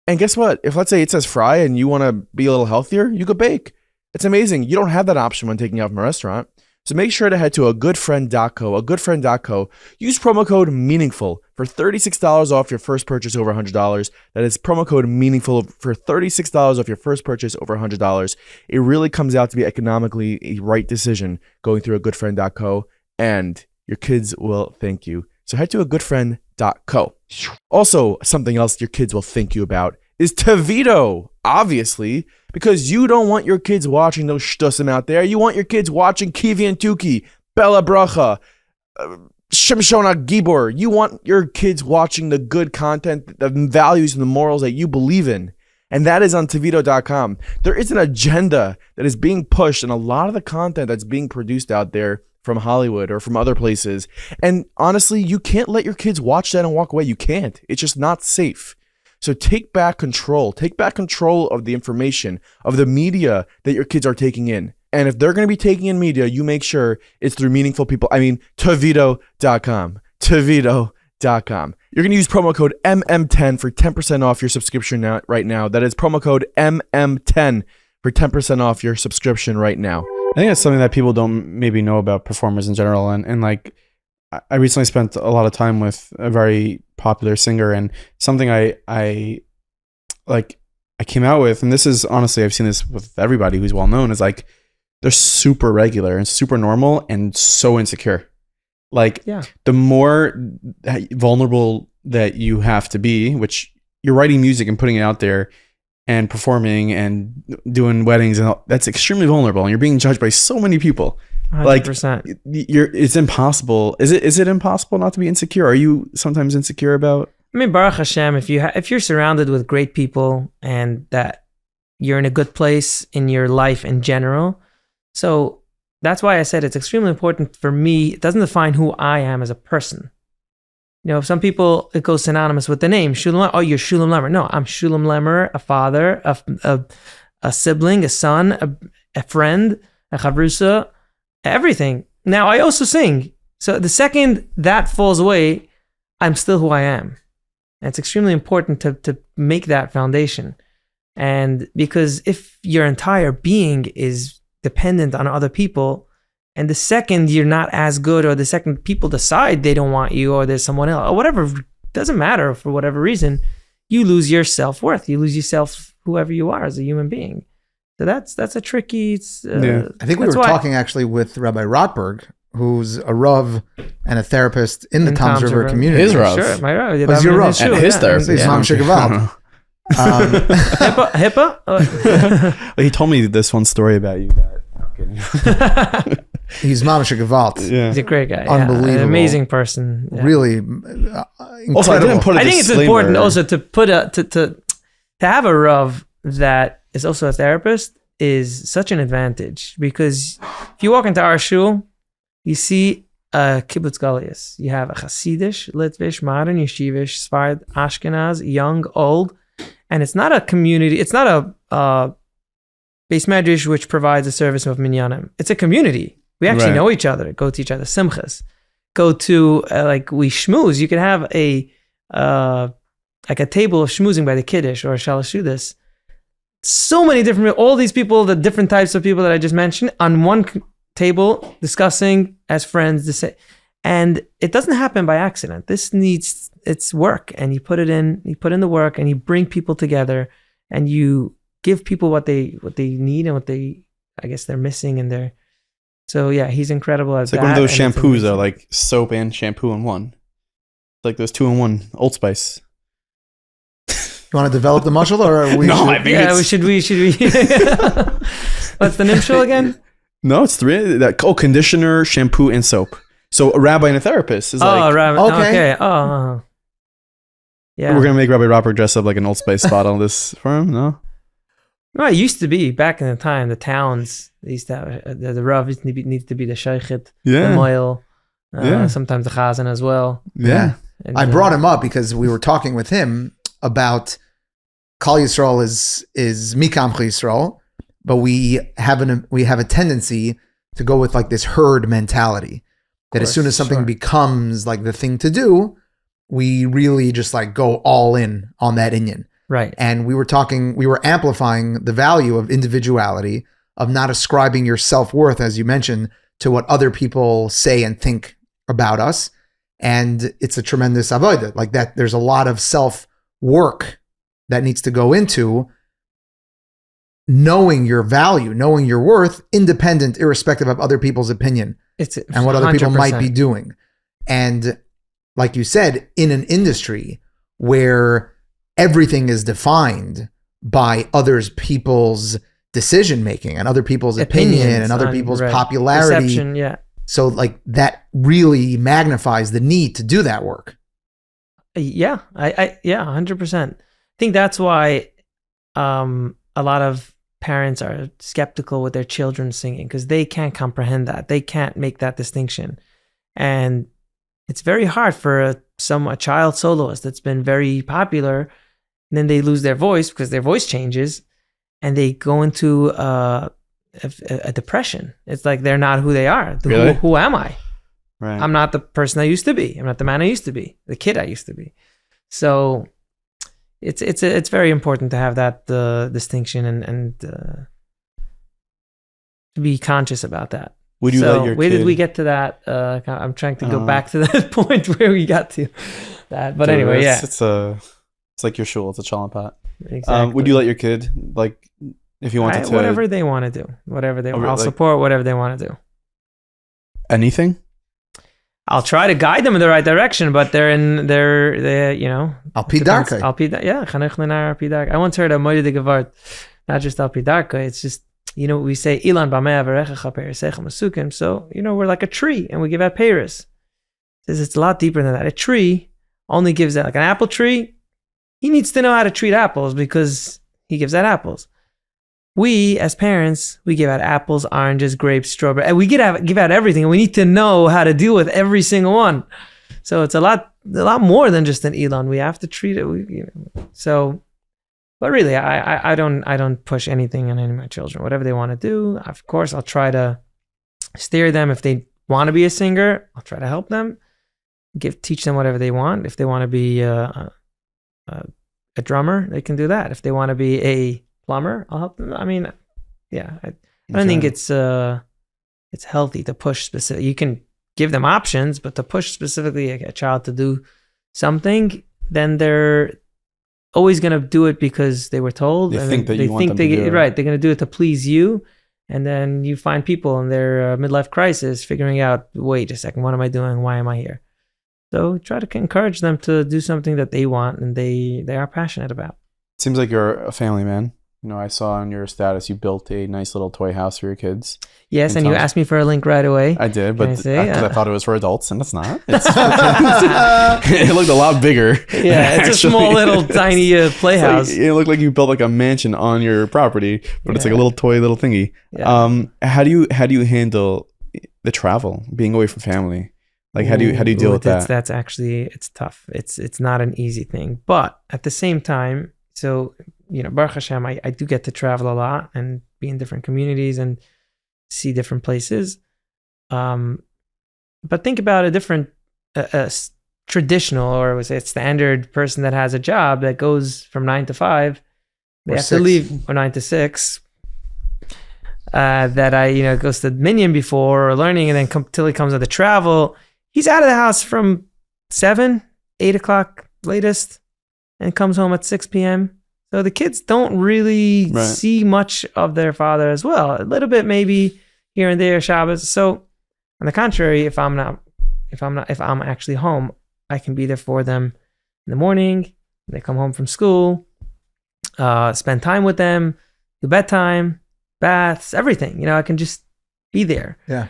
And guess what? If let's say it says fry and you want to be a little healthier, you could bake. It's amazing. You don't have that option when taking out from a restaurant. So make sure to head to agoodfriend.co, Use promo code MEANINGFUL for $36 off your first purchase over $100. That is promo code MEANINGFUL for $36 off your first purchase over $100. It really comes out to be economically a right decision going through agoodfriend.co, and your kids will thank you. So head to agoodfriend.co. Also, something else your kids will thank you about is Toveedo, obviously, because you don't want your kids watching those shtussim out there. You want your kids watching Kivi and Tuki, Bella Bracha, Shimshona Gibor. You want your kids watching the good content, the values and the morals that you believe in. And that is on Toveedo.com. There is an agenda that is being pushed, and a lot of the content that's being produced out there from Hollywood or from other places. And honestly, you can't let your kids watch that and walk away. You can't. It's just not safe. So take back control. Take back control of the information, of the media that your kids are taking in. And if they're going to be taking in media, you make sure it's through meaningful people. I mean, Toveedo.com. Toveedo.com. You're going to use promo code MM10 for 10% off your subscription right now. That is promo code MM10 for 10% off your subscription right now. I think that's something that people don't maybe know about performers in general. And like, I recently spent a lot of time with a very popular singer, and something I came out with, and this is honestly, I've seen this with everybody who's well known, is like, they're super regular and super normal and so insecure. Like, the more vulnerable that you have to be, which you're writing music and putting it out there and performing and doing weddings, and all, that's extremely vulnerable, and you're being judged by so many people. 100%. Like, it's impossible. Is it impossible not to be insecure? Are you sometimes insecure about? I mean, Baruch Hashem, if you're surrounded with great people and that you're in a good place in your life in general, so that's why I said it's extremely important for me. It doesn't define who I am as a person. You know, some people, it goes synonymous with the name Shulem. Oh, you're Shulem Lemmer. No, I'm Shulem Lemmer, a father, a sibling, a son, a friend, a chavrusa, everything. Now, I also sing. So the second that falls away, I'm still who I am. And it's extremely important to make that foundation. And because if your entire being is dependent on other people, and the second you're not as good, or the second people decide they don't want you, or there's someone else, or whatever, doesn't matter for whatever reason, you lose your self-worth. You lose yourself, whoever you are as a human being. So that's a tricky. I think we were talking actually with Rabbi Rothenberg, who's a Rav and a therapist in the Toms River community. His Rav. Sure, my Rav. Was your Rav? And his therapist. His mom Shigavald. HIPAA? He told me this one story about you. I'm kidding. He's Mama Shigavalt. Yeah. He's a great guy. Unbelievable. An amazing person. Yeah. Really incredible. Also, I didn't put a I think it's disclaimer. important also to put to have a Rav that is also a therapist is such an advantage, because if you walk into our shul, you see a kibbutz galius. You have a Hasidish, Litvish, modern, yeshivish, Sfarad, Ashkenaz, young, old, and it's not a community. It's not a base medrash which provides a service of minyanim. It's a community. We actually know each other. Go to each other's simchas. Go to like we schmooze. You can have a like a table of schmoozing by the kiddush or shalashudas. So many different, all these people, the different types of people that I just mentioned, on one table discussing as friends. And it doesn't happen by accident. This needs its work, and you put in the work, and you bring people together, and you give people what they need and what I guess they're missing, and they're. So yeah, he's incredible at It's like that. one of those and shampoos that are like soap and shampoo in one. It's like those 2-in-1 Old Spice. You want to develop the muscle, or are we? No, I think Yeah, it's... we should. What's the nimshul again? No, it's 3. Conditioner, shampoo, and soap. So a rabbi and a therapist is like... Rabbi. Okay. Oh. Yeah. We're going to make Rabbi Robert dress up like an Old Spice bottle this for him? No? No, it used to be back in the time, the towns, they used to have, the Rav needs to be the Shaykhit, the Moil, sometimes the Chazan as well. Yeah. And, I brought him up because we were talking with him about Kal Yisrael is Mikam Yisrael, but we have a tendency to go with like this herd mentality. That as soon as something becomes like the thing to do, we really just like go all in on that inyan. Right. And we were amplifying the value of individuality, of not ascribing your self-worth, as you mentioned, to what other people say and think about us. And it's a tremendous avodah. Like that, there's a lot of self-work that needs to go into knowing your value, knowing your worth, independent, irrespective of other people's opinion and what other people 100%. might be doing. And like you said, in an industry where everything is defined by other people's decision making and other people's opinion and other people's popularity. Perception, yeah. So like that really magnifies the need to do that work. Yeah, I 100%. I think that's why a lot of parents are skeptical with their children singing, because they can't comprehend that. They can't make that distinction. And it's very hard for a child soloist that's been very popular, and then they lose their voice because their voice changes, and they go into a depression. It's like they're not who they are. Really? Who am I? Right. I'm not the person I used to be. I'm not the man I used to be. The kid I used to be. So it's very important to have that distinction and to be conscious about that. Would you So let your where kid? did we get to that? I'm trying to go back to that point where we got to that. But Dude, anyway, yeah, it's like your shul. It's a challah pot. exactly. Would you let your kid, like, if you wanted to, whatever they want to do, whatever they want, I'll like- support whatever they want to do. anything? I'll try to guide them in the right direction, but they're you know. Al pi darkei. Al pi darkei. Yeah, chanech lenar al pi darkei. I once heard a moide gewart, not just al pi darkei. It's just, you know, we say ilan b'mei averechecha periseicha masukim. So, you know, we're like a tree and we give out peris. It says it's a lot deeper than that. A tree only gives out, like an apple tree. He needs to know how to treat apples because he gives out apples. We, as parents, we give out apples, oranges, grapes, strawberry, and we give out everything. And we need to know how to deal with every single one. So it's a lot more than just an Elon. We have to treat it. So, but really, I don't push anything on any of my children. Whatever they want to do, of course, I'll try to steer them. If they want to be a singer, I'll try to help them. Teach them whatever they want. If they want to be a drummer, they can do that. If they want to be a plumber, I'll help them. I mean, yeah, I don't think it's healthy to push specific. You can give them options, but to push specifically a child to do something, then they're always going to do it because they were told. They and think that they you want them to do it. right. They're going to do it to please you, and then you find people in their midlife crisis figuring out, wait a second, what am I doing? Why am I here? So try to encourage them to do something that they want and they are passionate about. Seems like you're a family man. You know, I saw on your status you built a nice little toy house for your kids. Yes, and you asked me for a link right away. I did, Can but I say? because I thought it was for adults, and it's not. It's it looked a lot bigger. Yeah, it's a small little tiny playhouse. It looked like you built like a mansion on your property, but it's like a Yeah. little toy, little thingy. Yeah. How do you handle the travel, being away from family? Like how do you deal with that? That's actually, it's tough. It's not an easy thing, but at the same time, so you know, Baruch Hashem, I do get to travel a lot and be in different communities and see different places. But think about a different traditional, or was it standard person that has a job that goes from 9 to 5. They Or have 6. to leave, or 9 to 6. That goes to Minyan before or learning, and then till he comes on the travel. He's out of the house from 7, 8 o'clock latest, and comes home at 6 p.m. So the kids don't really see much of their father as well. A little bit maybe here and there, Shabbos. So on the contrary, if I'm actually home, I can be there for them in the morning. They come home from school, spend time with them, do bedtime, baths, everything. You know, I can just be there. Yeah.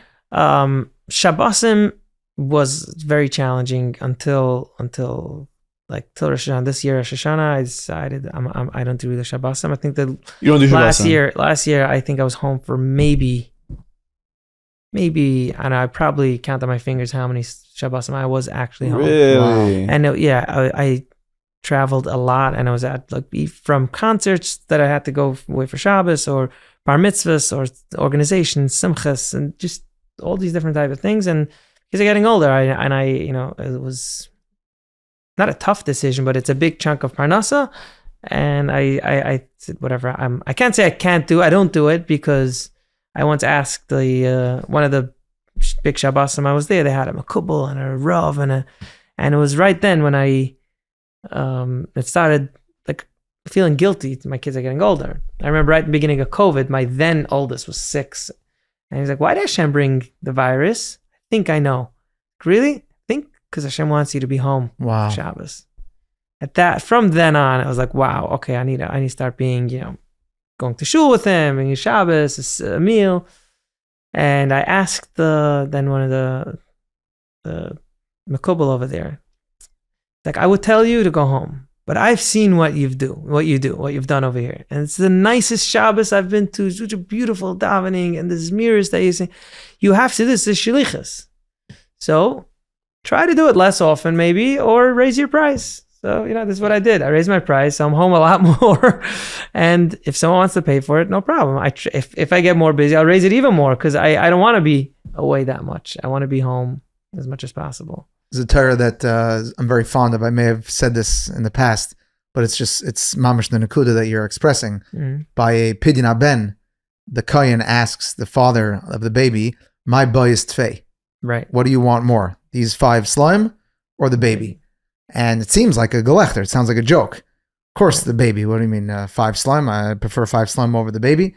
Shabbosim was very challenging until till Rosh Hashanah. This year, Rosh Hashanah, I decided I don't do the Shabbosim. I think that You don't do last year, I think I was home for maybe, and I probably count on my fingers how many Shabbosim I was actually home. Really? And I traveled a lot, and I was at from concerts that I had to go away for Shabbos, or bar mitzvahs, or organizations, simchas, and just all these different types of things. And because I'm getting older, it was not a tough decision, but it's a big chunk of parnasa. And I said, whatever. I can't say I don't do it, because I once asked one of the big Shabbosim I was there. They had a makubal and a rav and it was right then when I it started like feeling guilty. My kids are getting older. I remember right at the beginning of COVID, my then oldest was 6, and he's like, "Why did Hashem bring the virus?" I think I know. Really? Because Hashem wants you to be home. Wow. Shabbos. From then on, I was like, wow, okay, I need to start being, going to shul with him, being Shabbos, a meal. And I asked then one of the makubal over there, like, I would tell you to go home, but I've seen what you've done over here. And it's the nicest Shabbos I've been to. Such a beautiful davening, and this mirrors that you say, you have to do this shlichus. So try to do it less often, maybe, or raise your price. So, this is what I did. I raised my price. So I'm home a lot more. And if someone wants to pay for it, no problem. If I get more busy, I'll raise it even more, because I don't want to be away that much. I want to be home as much as possible. There's a Torah that I'm very fond of. I may have said this in the past, but it's mamash the nakuda that you're expressing. Mm-hmm. By a pidyon ben, the Kayan asks the father of the baby, my Batyas Tfei. Right. What do you want more? These 5 slime or the baby? And it seems like a gelechter. It sounds like a joke. Of course, the baby. What do you mean 5 slime? I prefer 5 slime over the baby.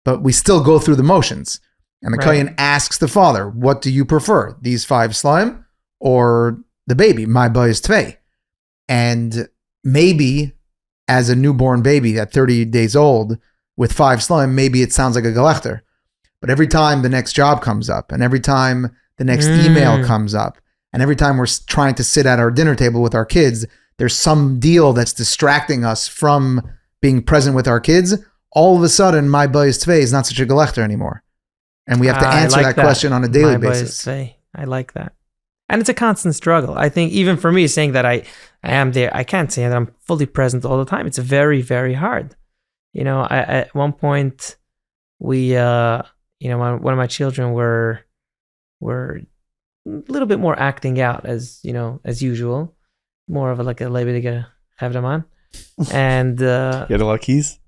But we still go through the motions. And the Kayan asks the father, what do you prefer? These 5 slime or the baby? My Batyas Tfei. And maybe as a newborn baby at 30 days old with 5 slime, maybe it sounds like a gelechter. But every time the next job comes up, and every time the next email comes up, and every time we're trying to sit at our dinner table with our kids, there's some deal that's distracting us from being present with our kids. All of a sudden, my Batyas Tfei is not such a gelechter anymore. And we have to answer that question on a daily basis. I like that. And it's a constant struggle. I think even for me, saying that I am there, I can't say that I'm fully present all the time. It's very, very hard. You know, at one point, we, one of my children were a little bit more acting out as usual, more of a lebendige Hevdaman. And you had a lot of keys?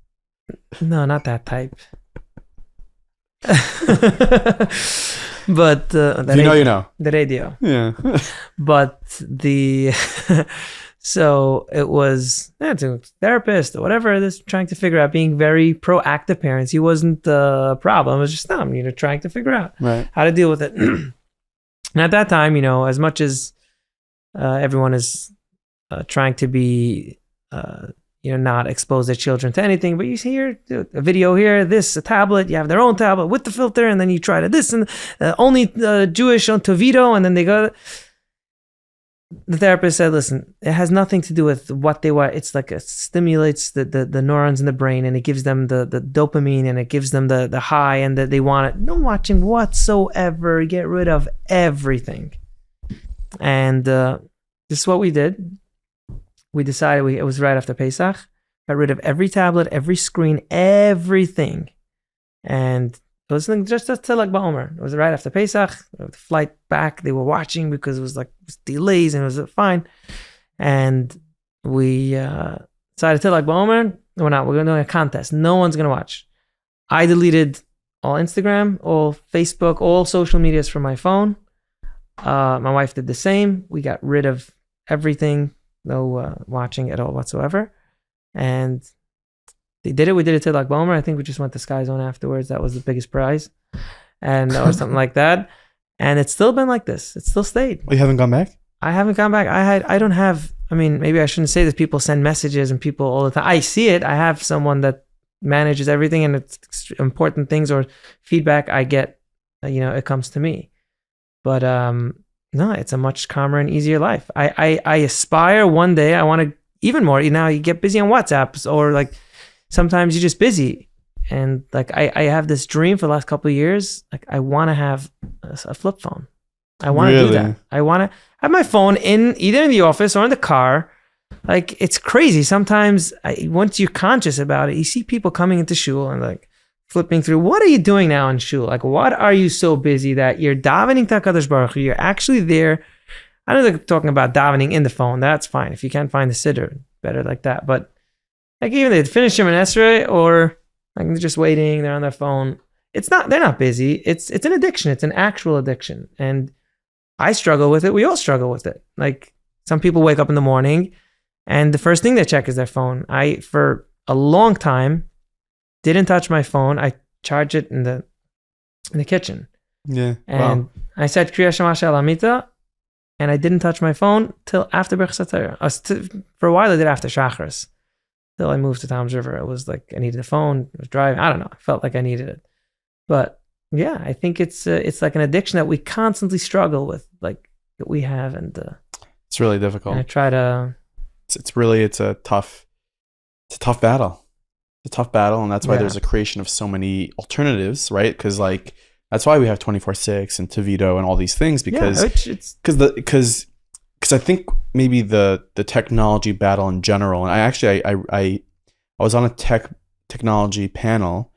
No, not that type. But you know the radio. Yeah. But so it was to therapist or whatever. This trying to figure out, being very proactive parents. He wasn't the problem. It was just them, trying to figure out how to deal with it. And at that time, as much as everyone is trying to be, not expose their children to anything, but you see here a video here, a tablet, you have their own tablet with the filter, and then you try to this and only Jewish on Toveedo, and then they go. The therapist said, listen, it has nothing to do with what they want. It's like it stimulates the neurons in the brain, and it gives them the dopamine, and it gives them the high, and that they want it. No watching whatsoever. Get rid of everything. And this is what we did. We decided, it was right after Pesach, got rid of every tablet, every screen, everything. And it was just till like Ba'omer. It was right after Pesach. The flight back, they were watching because it was delays, and it was fine. And we decided till like Ba'omer, we're doing a contest. No one's going to watch. I deleted all Instagram, all Facebook, all social medias from my phone. My wife did the same. We got rid of everything. No watching at all whatsoever. And they did it. We did it to like Bomer. I think we just went to Sky Zone afterwards. That was the biggest prize. And or something like that. And it's still been like this. It still stayed. You haven't gone back? I haven't gone back. Maybe I shouldn't say this. People send messages and people all the time. I see it. I have someone that manages everything, and it's important things or feedback I get, it comes to me. But no, it's a much calmer and easier life. I aspire one day, I want to even more. You get busy on WhatsApps, or sometimes you're just busy. And I have this dream for the last couple of years. I want to have a flip phone. I want to do that. I want to have my phone either in the office or in the car. It's crazy. Sometimes once you're conscious about it, you see people coming into shul and flipping through. What are you doing now in shul? What are you so busy that you're davening to HaKadosh Baruch Hu? You're actually there. I know they're talking about davening in the phone. That's fine. If you can't find the siddur, better like that. But even they finish Shemon Esrei, or they're just waiting. They're on their phone. They're not busy. It's an addiction. It's an actual addiction. And I struggle with it. We all struggle with it. Some people wake up in the morning and the first thing they check is their phone. I, for a long time, didn't touch my phone. I charge it in the kitchen. Yeah. And I said Kriya Shema Shalamita, and I didn't touch my phone till after Birchas HaTorah. For a while I did after Shachris. Till I moved to Tom's River. It was I needed a phone. I was driving. I don't know. I felt like I needed it. But yeah, I think it's like an addiction that we constantly struggle with, that we have, and it's really difficult. And I try to. It's a tough battle. It's a tough battle, and that's why there's a creation of so many alternatives, right? Because that's why we have 24/6 and Toveedo and all these things, because I think maybe the technology battle in general, and I was on a technology panel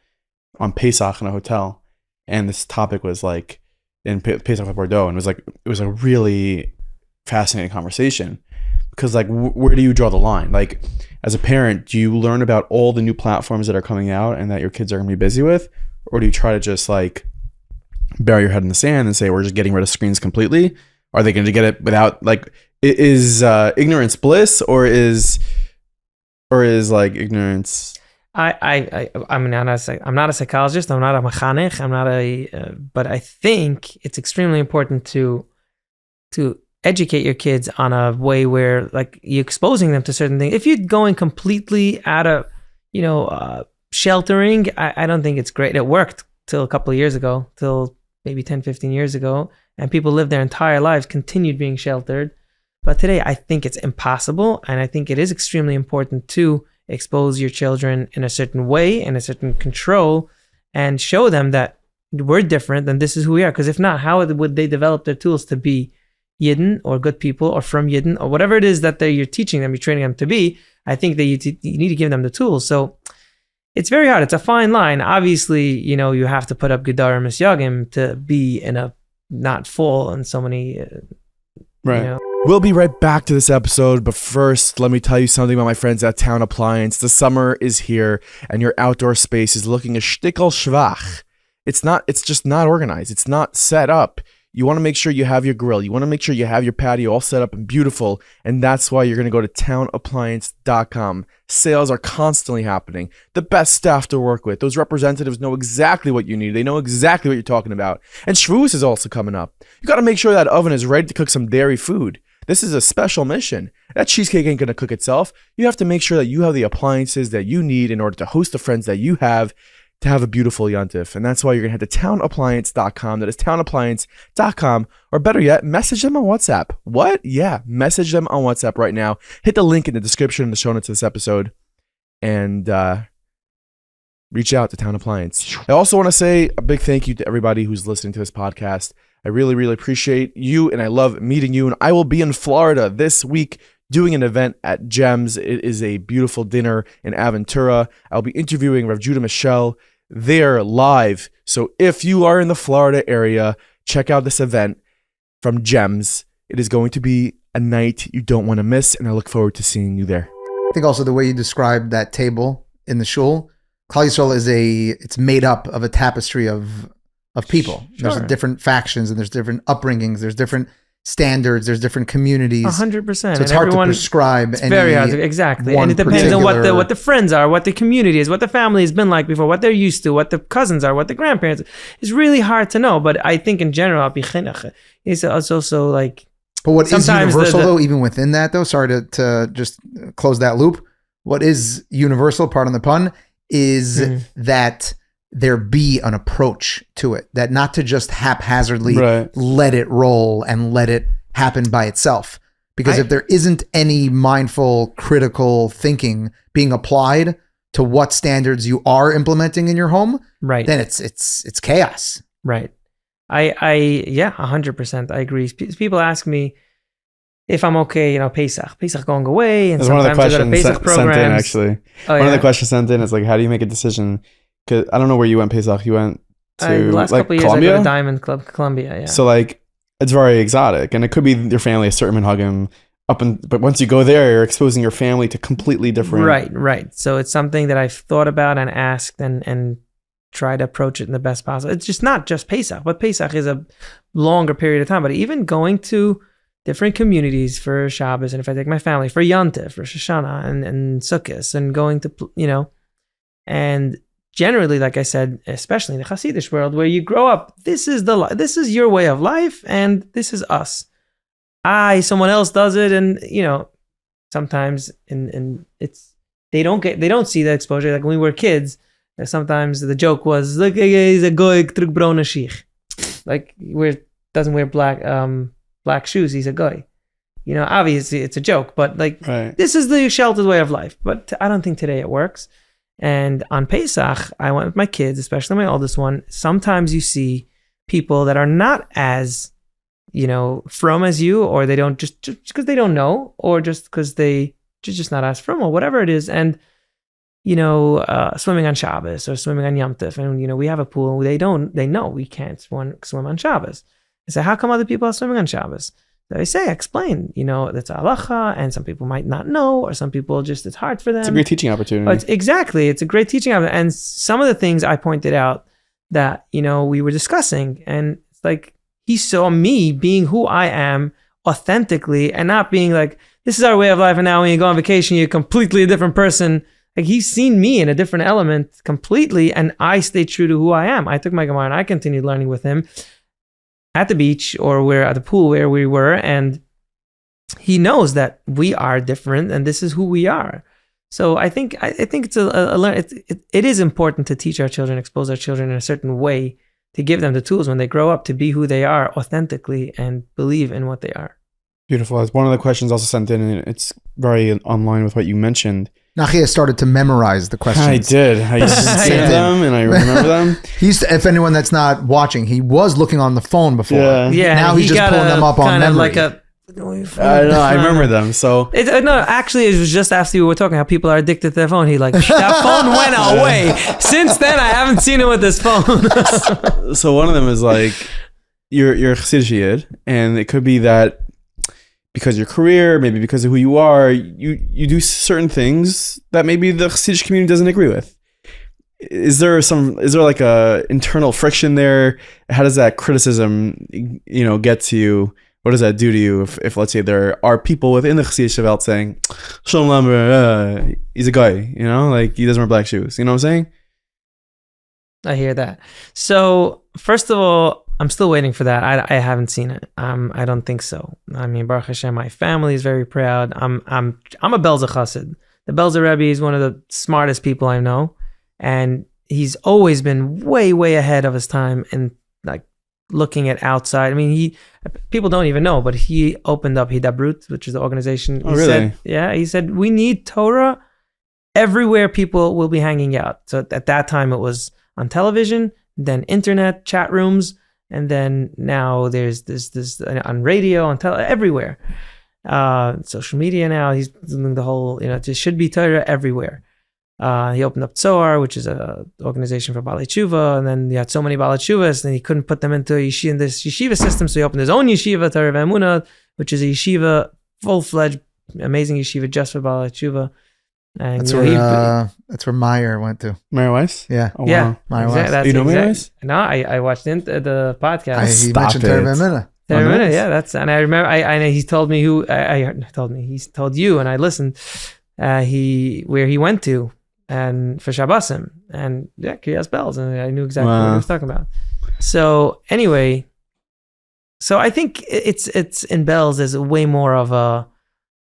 on Pesach in a hotel, and this topic was in Pesach Bordeaux, and it was a really fascinating conversation, because where do you draw the line? As a parent, do you learn about all the new platforms that are coming out and that your kids are going to be busy with, or do you try to just like bury your head in the sand and say we're just getting rid of screens completely? Are they going to get it without like, is ignorance bliss, or is like ignorance? I'm not a psychologist. I'm not a mechanech. But I think it's extremely important to educate your kids on a way where like you're exposing them to certain things. If you're going completely out of, sheltering, I don't think it's great. It worked till a couple of years ago, till maybe 10, 15 years ago, and people lived their entire lives, continued being sheltered. But today, I think it's impossible, and I think it is extremely important to expose your children in a certain way, in a certain control, and show them that we're different and this is who we are. Because if not, how would they develop their tools to be Yidden or good people or from Yidden or whatever it is that you're teaching them, you're training them to be? I think that you need to give them the tools. So it's very hard. It's a fine line. Obviously, you have to put up Gedarim Misyagim to be in a not fall in so many. Right. We'll be right back to this episode, but first, let me tell you something about my friends at Town Appliance. The summer is here, and your outdoor space is looking a shtickle schwach. It's just not organized. It's not set up. You want to make sure you have your grill. You want to make sure you have your patio all set up and beautiful, and that's why you're going to go to townappliance.com. Sales are constantly happening. The best staff to work with. Those representatives know exactly what you need. They know exactly what you're talking about. And Shavuos is also coming up. You got to make sure that oven is ready to cook some dairy food. This is a special mission. That cheesecake ain't going to cook itself. You have to make sure that you have the appliances that you need in order to host the friends that you have to have a beautiful Yontif. And that's why you're going to head to townappliance.com. That is townappliance.com. Or better yet, message them on WhatsApp. What? Yeah, message them on WhatsApp right now. Hit the link in the description in the show notes of this episode. And reach out to Town Appliance. I also want to say a big thank you to everybody who's listening to this podcast. I really, really appreciate you, and I love meeting you. And I will be in Florida this week doing an event at Gems. It is a beautiful dinner in Aventura. I'll be interviewing Rav Judah Michelle there live. So if you are in the Florida area, check out this event from Gems. It is going to be a night you don't want to miss, and I look forward to seeing you there. I think also the way you described that table in the shul, Klal Yisrael it's made up of a tapestry of people. Sure. There's different factions and there's different upbringings. There's different standards. There's different communities. 100%. So it's hard to prescribe. It's very hard to, exactly. And it depends on what the friends are, what the community is, what the family has been like before, what they're used to, what the cousins are, what the grandparents are. It's really hard to know. But I think in general, it's also like. But what is universal though, even within that though, sorry to just close that loop. What is universal, pardon the pun, is that there be an approach to it, that not to just haphazardly let it roll and let it happen by itself. Because if there isn't any mindful, critical thinking being applied to what standards you are implementing in your home, then it's chaos. Right. I 100%. I agree. People ask me if I'm okay, Pesach going away, and sometimes I go to Pesach programs. Sent in, actually. One of the questions sent in is like, how do you make a decision? Because I don't know where you went Pesach. You went to the last couple of years Colombia? I go to Diamond Club, Colombia. Yeah. So like, it's very exotic, and it could be your family, a certain minhagim but once you go there, you're exposing your family to completely different. Right. So it's something that I've thought about and asked and try to approach it in the best possible. It's just not just Pesach, but Pesach is a longer period of time. But even going to different communities for Shabbos, and if I take my family for Yontif, for Shoshana, and Sukkot, and going to, and generally, like I said, especially in the Hasidic world, where you grow up, this is your way of life, and this is us. Someone else does it, and sometimes and it's they don't see the exposure. Like when we were kids, sometimes the joke was, look, he's a goy trug brona shich, like doesn't wear black shoes, he's a goy. Obviously it's a joke, but this is the sheltered way of life. But I don't think today it works. And on Pesach, I went with my kids, especially my oldest one. Sometimes you see people that are not as, from as you, or they don't just because they don't know, or just because they just not as from, or whatever it is. And, swimming on Shabbos or swimming on Yom Tov. And, we have a pool. They know we can't swim on Shabbos. I say, how come other people are swimming on Shabbos? They say, explain, that's halacha, and some people might not know, or some people it's hard for them. It's a great teaching opportunity. It's a great teaching opportunity. And some of the things I pointed out that, we were discussing. And it's like, he saw me being who I am authentically and not being like, this is our way of life. And now when you go on vacation, you're completely a different person. Like, he's seen me in a different element completely. And I stayed true to who I am. I took my Gemara and I continued learning with him at the beach, or we're at the pool where we were. And he knows that we are different and this is who we are. So I think it's it is important to teach our children, expose our children in a certain way, to give them the tools when they grow up to be who they are authentically and believe in what they are. Beautiful. One of the questions also sent in, and it's very online with what you mentioned. Nachi has started to memorize the questions. I did. I used to say them and I remember them. If anyone that's not watching, he was looking on the phone before. Yeah. Now he's just pulling them up on memory. I know. I remember them. So actually, it was just after we were talking how people are addicted to their phone. He that phone went away. Since then, I haven't seen him with his phone. So one of them is like, you're a Hasidic Yid, and it could be that because of your career, maybe because of who you are, you do certain things that maybe the Hasidic community doesn't agree with. Is there like a internal friction there? How does that criticism, get to you? What does that do to you if let's say there are people within the Hasidic Welt saying, Shulem Lemmer, he's a guy, like he doesn't wear black shoes. You know what I'm saying? I hear that. So first of all, I'm still waiting for that. I haven't seen it. I don't think so. I mean, Baruch Hashem, my family is very proud. I'm a Belz Hasid. The Belz Rebbe is one of the smartest people I know, and he's always been way, way ahead of his time and like looking at outside. I mean, people don't even know, but he opened up Hidabrut, which is the organization. Oh, really? He said we need Torah everywhere people will be hanging out. So at that time, it was on television, then internet, chat rooms. And then now there's this on radio, on everywhere. Social media now, he's doing the whole, it should be Torah everywhere. He opened up Tzohar, which is an organization for Balei Tshuva, and then he had so many Balei Tshuvas, and he couldn't put them into this yeshiva system, so he opened his own yeshiva, Torah V'Emunah, which is a yeshiva, full-fledged, amazing yeshiva just for Balei Tshuva. And that's where Meyer went to. Meyer Weiss? Yeah. Oh, yeah. Wow. Meyer Weiss. You know Meyer Weiss? No, I watched the podcast. He mentioned Torah V'Emunah. Yeah, and I remember. I he told me he told you, and I listened. Where he went to, and for Shabbosim, and Kiryas Belz, and I knew exactly what he was talking about. So anyway, I think it's in Belz there's way more of a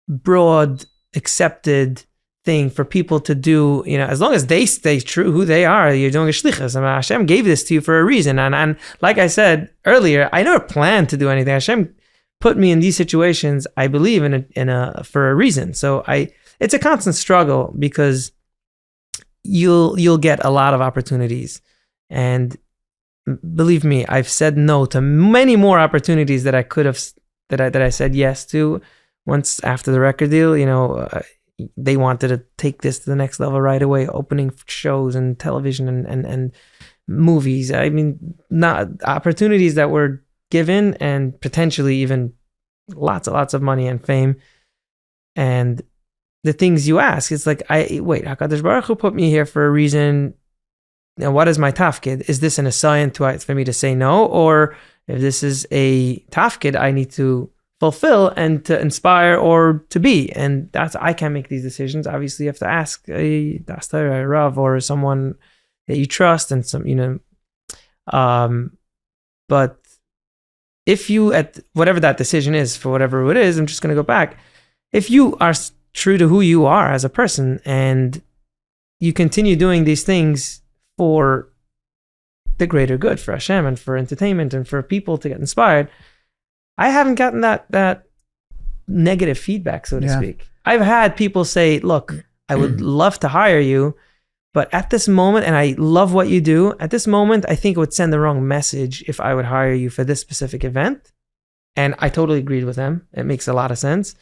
broad accepted thing for people to do, as long as they stay true who they are. You're doing a shlichus. I mean, Hashem gave this to you for a reason, and like I said earlier, I never planned to do anything. Hashem put me in these situations, I believe, for a reason. So it's a constant struggle, because you'll get a lot of opportunities, and believe me, I've said no to many more opportunities that I could have that I said yes to. Once after the record deal, they wanted to take this to the next level right away, opening shows and television and movies. I mean, not opportunities that were given, and potentially even lots of money and fame. And the things you ask, it's like, HaKadosh Baruch Hu put me here for a reason. Now, what is my tafkid? Is this an assignment for me to say no? Or if this is a tafkid I need to fulfill and to inspire or to be? And I can't make these decisions. Obviously, you have to ask a Dastar, a Rav, or someone that you trust, and some, but if you, at whatever that decision is, for whatever it is, I'm just going to go back. If you are true to who you are as a person, and you continue doing these things for the greater good, for Hashem and for entertainment and for people to get inspired, I haven't gotten that negative feedback, so to speak. I've had people say, look, I would love to hire you, but at this moment, and I love what you do, at this moment, I think it would send the wrong message if I would hire you for this specific event. And I totally agreed with them. It makes a lot of sense.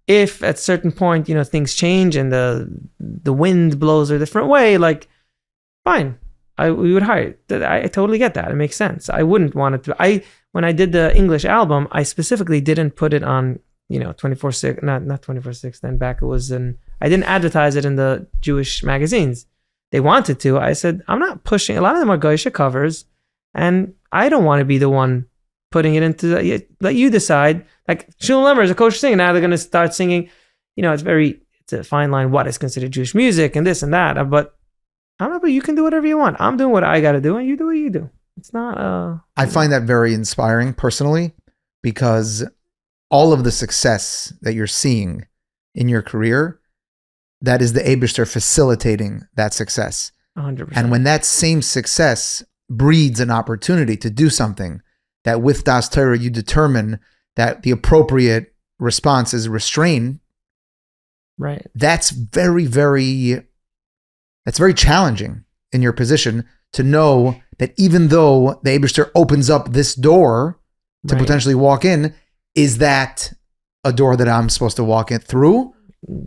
If at a certain point, things change and the wind blows a different way, like, fine, we would hire you. I totally get that. It makes sense. I wouldn't want it to. When I did the English album, I specifically didn't put it on, 24/6, not 24/6. Then back it was I didn't advertise it in the Jewish magazines, they wanted to. I said, I'm not pushing. A lot of them are Geisha covers, and I don't want to be the one putting it into let you decide. Like Shulem Lemmer is a kosher singer. Now they're going to start singing. It's a fine line. What is considered Jewish music and this and that. But I'm not. But you can do whatever you want. I'm doing what I got to do, and you do what you do. It's not. I find that very inspiring personally, because all of the success that you're seeing in your career, that is the Eibishter facilitating that success. 100%. And when that same success breeds an opportunity to do something that with Das Torah you determine that the appropriate response is restraint, right? That's very, very challenging in your position to know that even though the Eibishter opens up this door to potentially walk in, is that a door that I'm supposed to walk in through?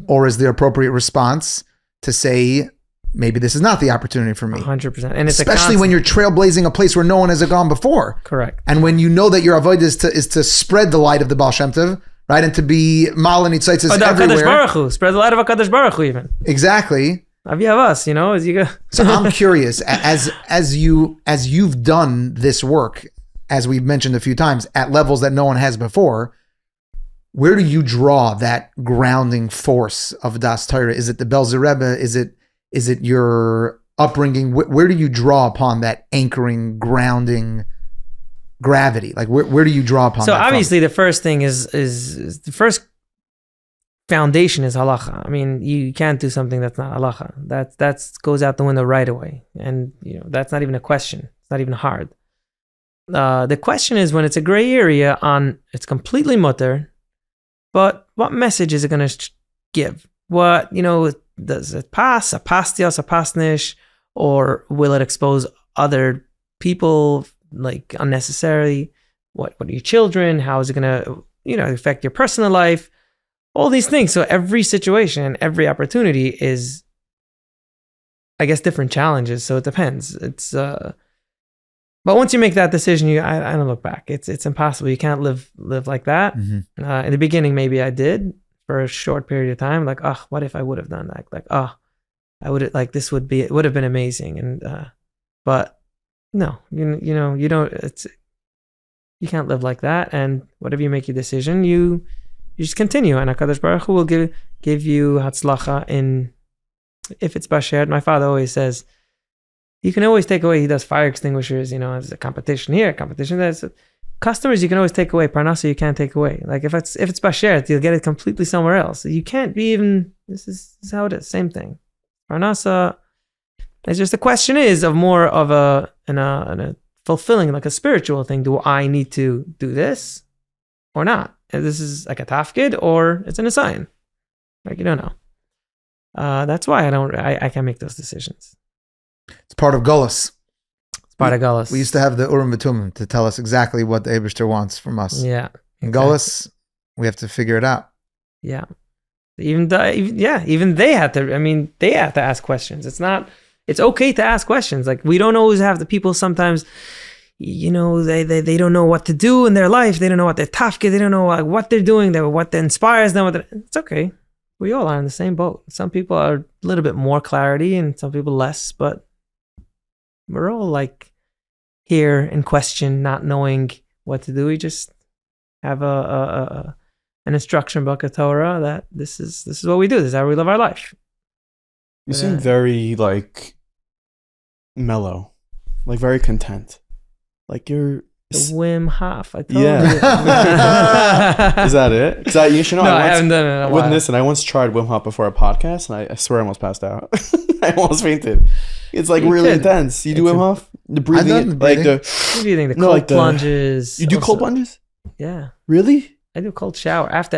Or is the appropriate response to say, maybe this is not the opportunity for me? 100%. And it's especially when you're trailblazing a place where no one has gone before. Correct. And when you know that your avoid is to spread the light of the Baal Shem Tov, right? And to be mal and itzitzis everywhere. Baruch Hu. Spread the light of HaKadosh Baruch Hu even. Exactly. Avi Havas, as you go. So I'm curious, as you've done this work, as we've mentioned a few times, at levels that no one has before, where do you draw that grounding force of Das Torah? Is it the Belzer Rebbe? Is it your upbringing? Where do you draw upon that anchoring, grounding gravity? Like where do you draw upon so that? So obviously the first thing is the first foundation is halacha. I mean, you can't do something that's not halacha. That goes out the window right away. And that's not even a question. It's not even hard. The question is when it's a gray area on it's completely mutter, but what message is it going to give? What, does it pass, a pastios, a pasnish, or will it expose other people like unnecessarily? What are your children? How is it going to, affect your personal life? All these things. So every situation, every opportunity is, I guess, different challenges. So it depends. It's, but once you make that decision, I don't look back. It's impossible. You can't live like that. Mm-hmm. In the beginning, maybe I did for a short period of time. Like, what if I would have done that? Like, I would have, this would have been amazing. And but no, you don't. You can't live like that. And whatever you make your decision, you just continue. And HaKadosh Baruch Hu will give you hatzlacha in if it's basher. My father always says, you can always take away. He does fire extinguishers. There's a competition here, competition there. So customers, you can always take away. Parnasa, you can't take away. Like if it's basher, you'll get it completely somewhere else. You can't be even. This is how it is. Same thing. Parnasa. It's just the question is of more of a fulfilling, like a spiritual thing. Do I need to do this or not? And this is like a tafkid or it's an assign. Like you don't know. That's why I can't make those decisions. It's part of Gullus. It's part of Gullus. We used to have the Urim V'Tumim to tell us exactly what the Eibishter wants from us. Yeah. In Gullus, we have to figure it out. Yeah. Even they have to. I mean, they have to ask questions. It's okay to ask questions. Like we don't always have the people. Sometimes, they don't know what to do in their life. They don't know what they're tafkid. They don't know what they're doing. What inspires them. It's okay. We all are in the same boat. Some people are a little bit more clarity, and some people less. But we're all like here in question, not knowing what to do. We just have an instruction book of Torah that this is what we do. This is how we live our life. You seem very mellow, very content. Like you're the Wim Hof. I told you. Is that it? Because you should know. No, I haven't done it in a while. Listen, I once tried Wim Hof before a podcast, and I swear I almost passed out. I almost fainted. It's really intense. You do Wim Hof? The breathing, the cold plunges. You do cold plunges? Yeah. Really? I do cold shower after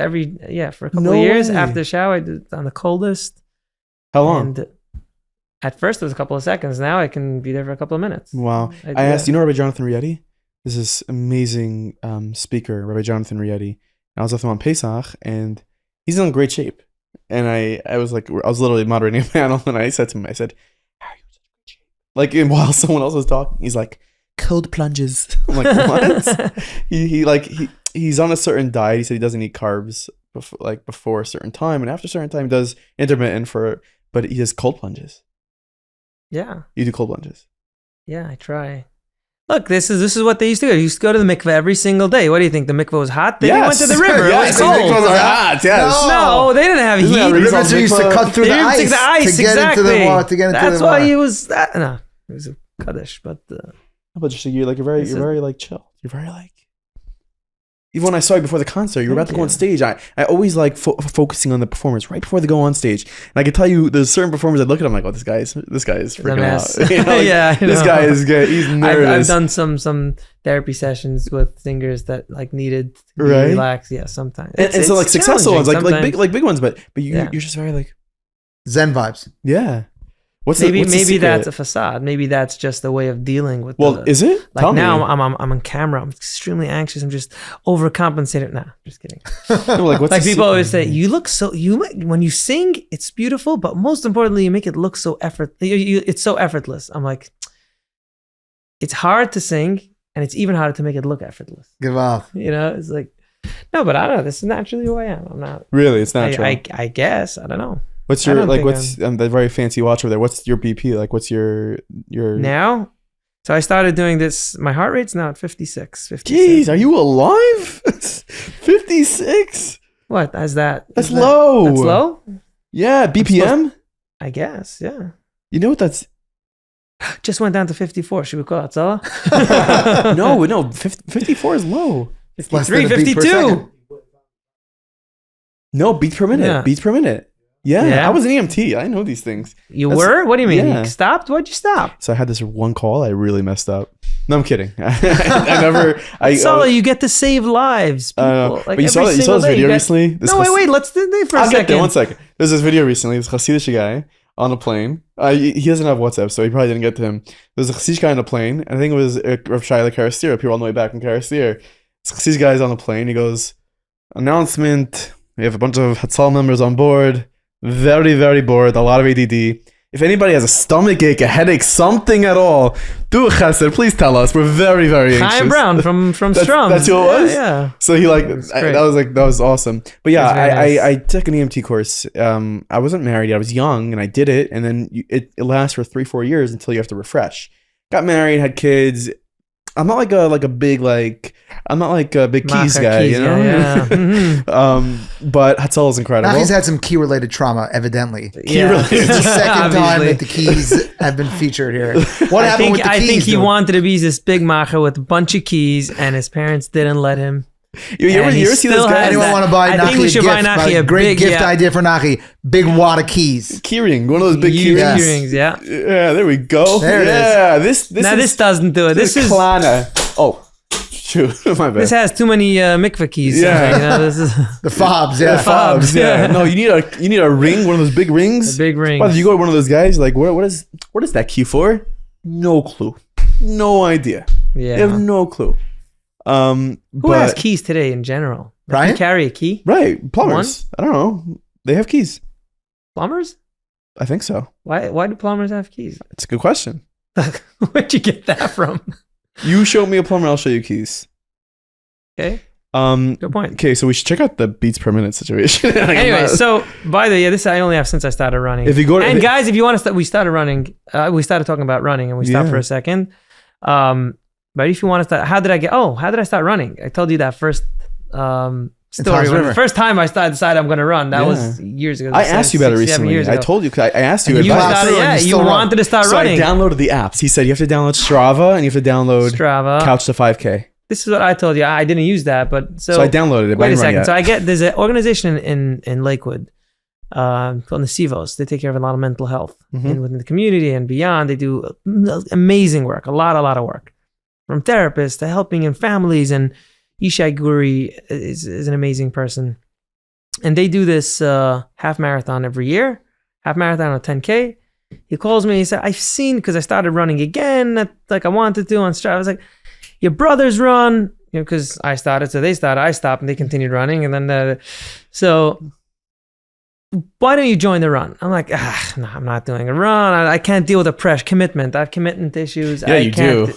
for a couple of years. Way. After the shower, I do it on the coldest. How long? And at first it was a couple of seconds. Now I can be there for a couple of minutes. Wow. I asked, Rabbi Jonathan Rieti? This is amazing speaker, Rabbi Jonathan Rieti. I was with him on Pesach, and he's in great shape. And I was literally moderating a panel, and I said to him, how are you in such great shape? And while someone else was talking, he's like, cold plunges. I'm like, what? He's on a certain diet. He said he doesn't eat carbs before a certain time, and after a certain time he does intermittent but he does cold plunges. Yeah. You do cold plunges. Yeah, I try. Look, this is what they used to do. They used to go to the mikveh every single day. What do you think? The mikveh was hot? They went to the river. Yes, It was cold. mikvahs are hot. Yes. No, they didn't have Isn't that heat. reason- Rivers used to cut through They the didn't ice, take the ice, to get exactly. into the water. To get into That's the why water. he was. No, it was a kaddish, but But just you're very like chill. You're very like. Even when I saw you before the concert, you were about to go on stage. I always like focusing on the performance right before they go on stage. And I can tell you, there's certain performers I look at. I'm like, oh, this guy is freaking out. You know, like, yeah, I this know. guy is good. He's nervous. I've done some therapy sessions with singers that like needed to be Right? relaxed. Yeah, sometimes. and so like successful ones, challenging like big ones, but Yeah. you're just very like, Zen vibes. yeah. What's maybe the secret? that's a facade. Maybe that's just a way of dealing with. Well, is it? like Tell now me. I'm on camera. I'm extremely anxious. I'm just overcompensating. Nah, just kidding. No, like what's Like the people secret? always say, you look so when you sing, it's beautiful, but most importantly, you make it look so it's so effortless. I'm like, it's hard to sing, and it's even harder to make it look effortless. Give up. You know, it's like, no, but I don't know. This is naturally who I am. I'm not. Really, it's natural. I guess I don't know. What's I your don't like? think What's the very fancy watch over there? What's your BP? Like, what's your Now, so I started doing this. My heart rate's now at 56. 57. Jeez, are you alive? 56. What is that? That's Is that- low. That's low. Yeah, BPM. I guess. Yeah. You know what that's? Just went down to 54. Should we call it Zala? No, 54 is low. Less than 53, a beat per 52. second. No, beats per minute. Yeah. Beats per minute. Yeah, Yeah. I was an EMT. I know these things. You That's- were? What do you mean? yeah. You stopped? Why'd you stop? So I had this one call. I really messed up. No, I'm kidding. I never. Zala, you get to save lives. People. but you saw every that. You saw single this day, video you get- recently. This No, wait. Let's do it for a I'll get second. there. 1 second. There's this video recently. This Hasidic guy on a plane. He doesn't have WhatsApp, so he probably didn't get to him. There's a Hasidic guy on a plane. I think it was Rav Shaila Karastir. People on the way back from Karastir. This Hasidic guy's on the plane. He goes, announcement. We have a bunch of Hatzal members on board. Very, very bored. A lot of ADD. If anybody has a stomach ache, a headache, something at all, do a chesed. Please tell us. We're very, very anxious. Chaim Brown from Strum. That's who it was? Yeah. So he like That's that great. was awesome. But yeah, That's very nice. I took an EMT course. I wasn't married yet. I was young and I did it, and then it lasts for 3-4 years until you have to refresh. Got married, had kids. I'm not like a big I'm not like a big keys Macher guy, keys, you know. yeah. Mhm. But Hatzel is incredible. Nachi's had some key related trauma, evidently. Yeah. It's the second time Obviously. that the keys have been featured here. What happened with the keys? I think he though? wanted to be this big macher with a bunch of keys, and his parents didn't let him. You ever And he see this still guy? has Anyone that- want to buy I Nachi think we a should gift? buy Nachi a great big, gift yeah. idea for Nachi. Big wad of keys. Key ring, one of those big key Huge rings. earrings, yeah. Yeah, there we go. There it is. yeah, this Now is this doesn't do it. This is Klana. Oh, shoot, my bad. this has too many mikveh keys. Yeah. You know, this is The fobs, yeah. fobs. Yeah. Yeah. No, you need a ring, one of those big rings. a big ring. By the way, you go to one of those guys, like, what is that key for? No clue. No idea. Yeah. You have no clue. Who but, has keys today in general? Brian? You carry a key? Right, plumbers. I don't know. They have keys. Plumbers? I think so. Why do plumbers have keys? It's a good question. Where'd you get that from? You show me a plumber, I'll show you keys. Okay. Good point. Okay, so we should check out the beats per minute situation. Like, I'm Anyway, not- so by the way, this I only have since I started running. if you go to And guys, if you want to start, we started running. We started talking about running, and we stopped Yeah. for a second. But if you want to start, how did I start running? I told you that first story. Tom's When River. the first time I decided I'm going to run, that Yeah. was years ago. I asked you about it 6, 7 recently. years I ago. told you. I asked you And you advice. plowed through started, and yeah, you you still run. wanted to start So running. I downloaded the apps. He said you have to download Strava and you have to download Strava. Couch to 5K. This is what I told you. I didn't use that, but So I downloaded it. But I Wait a didn't run second. yet. So there's an organization in Lakewood called Nesivos. They take care of a lot of mental health within the community and beyond. They do amazing work, a lot of work, from therapists to helping in families. And Ishai Guri is an amazing person. And they do this half marathon every year, half marathon on 10K. He calls me. He said, "I've seen, because I started running again, like I wanted to on Strava." I was like, "Your brothers run," because I started, so they started. I stopped, and they continued running, and then so why don't you join the run? I'm like, no, I'm not doing a run. I can't deal with the pressure, commitment. I have commitment issues. Yeah, you do.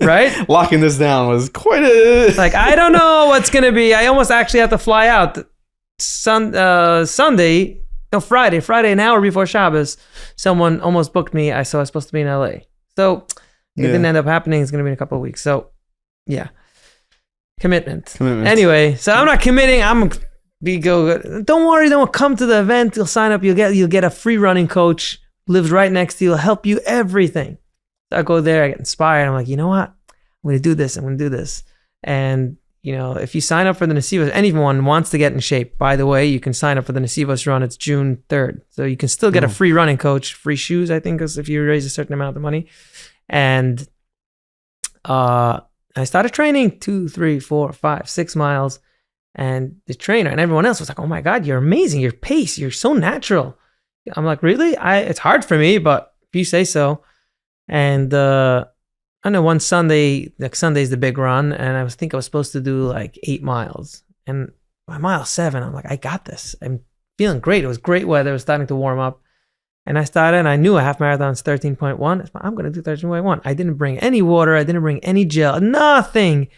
Right? Locking this down was quite a... Like, I don't know what's gonna be. I almost actually have to fly out Sunday Friday, an hour before Shabbos, someone almost booked me. I was supposed to be in LA. So it didn't end up happening. It's going to be in a couple of weeks. So yeah, commitment. Anyway, so I'm not committing. Don't worry, don't come to the event. You'll sign up. You'll get a free running coach, lives right next to you. He'll help you everything. So I go there, I get inspired. I'm like, you know what? I'm going to do this. And if you sign up for the Nesivos, anyone wants to get in shape, by the way, you can sign up for the Nesivos run. It's June 3rd. So you can still get a free running coach, free shoes, I think, if you raise a certain amount of money. And I started training 2, 3, 4, 5, 6 miles. And the trainer and everyone else was like, oh my God, you're amazing. Your pace, you're so natural. I'm like, really? It's hard for me, but if you say so. And I know one Sunday, Sunday's the big run, and I was supposed to do like 8 miles. And by mile 7, I'm like, I got this. I'm feeling great. It was great weather. It was starting to warm up. And I started, and I knew a half marathon is 13.1. I'm going to do 13.1. I didn't bring any water. I didn't bring any gel, nothing.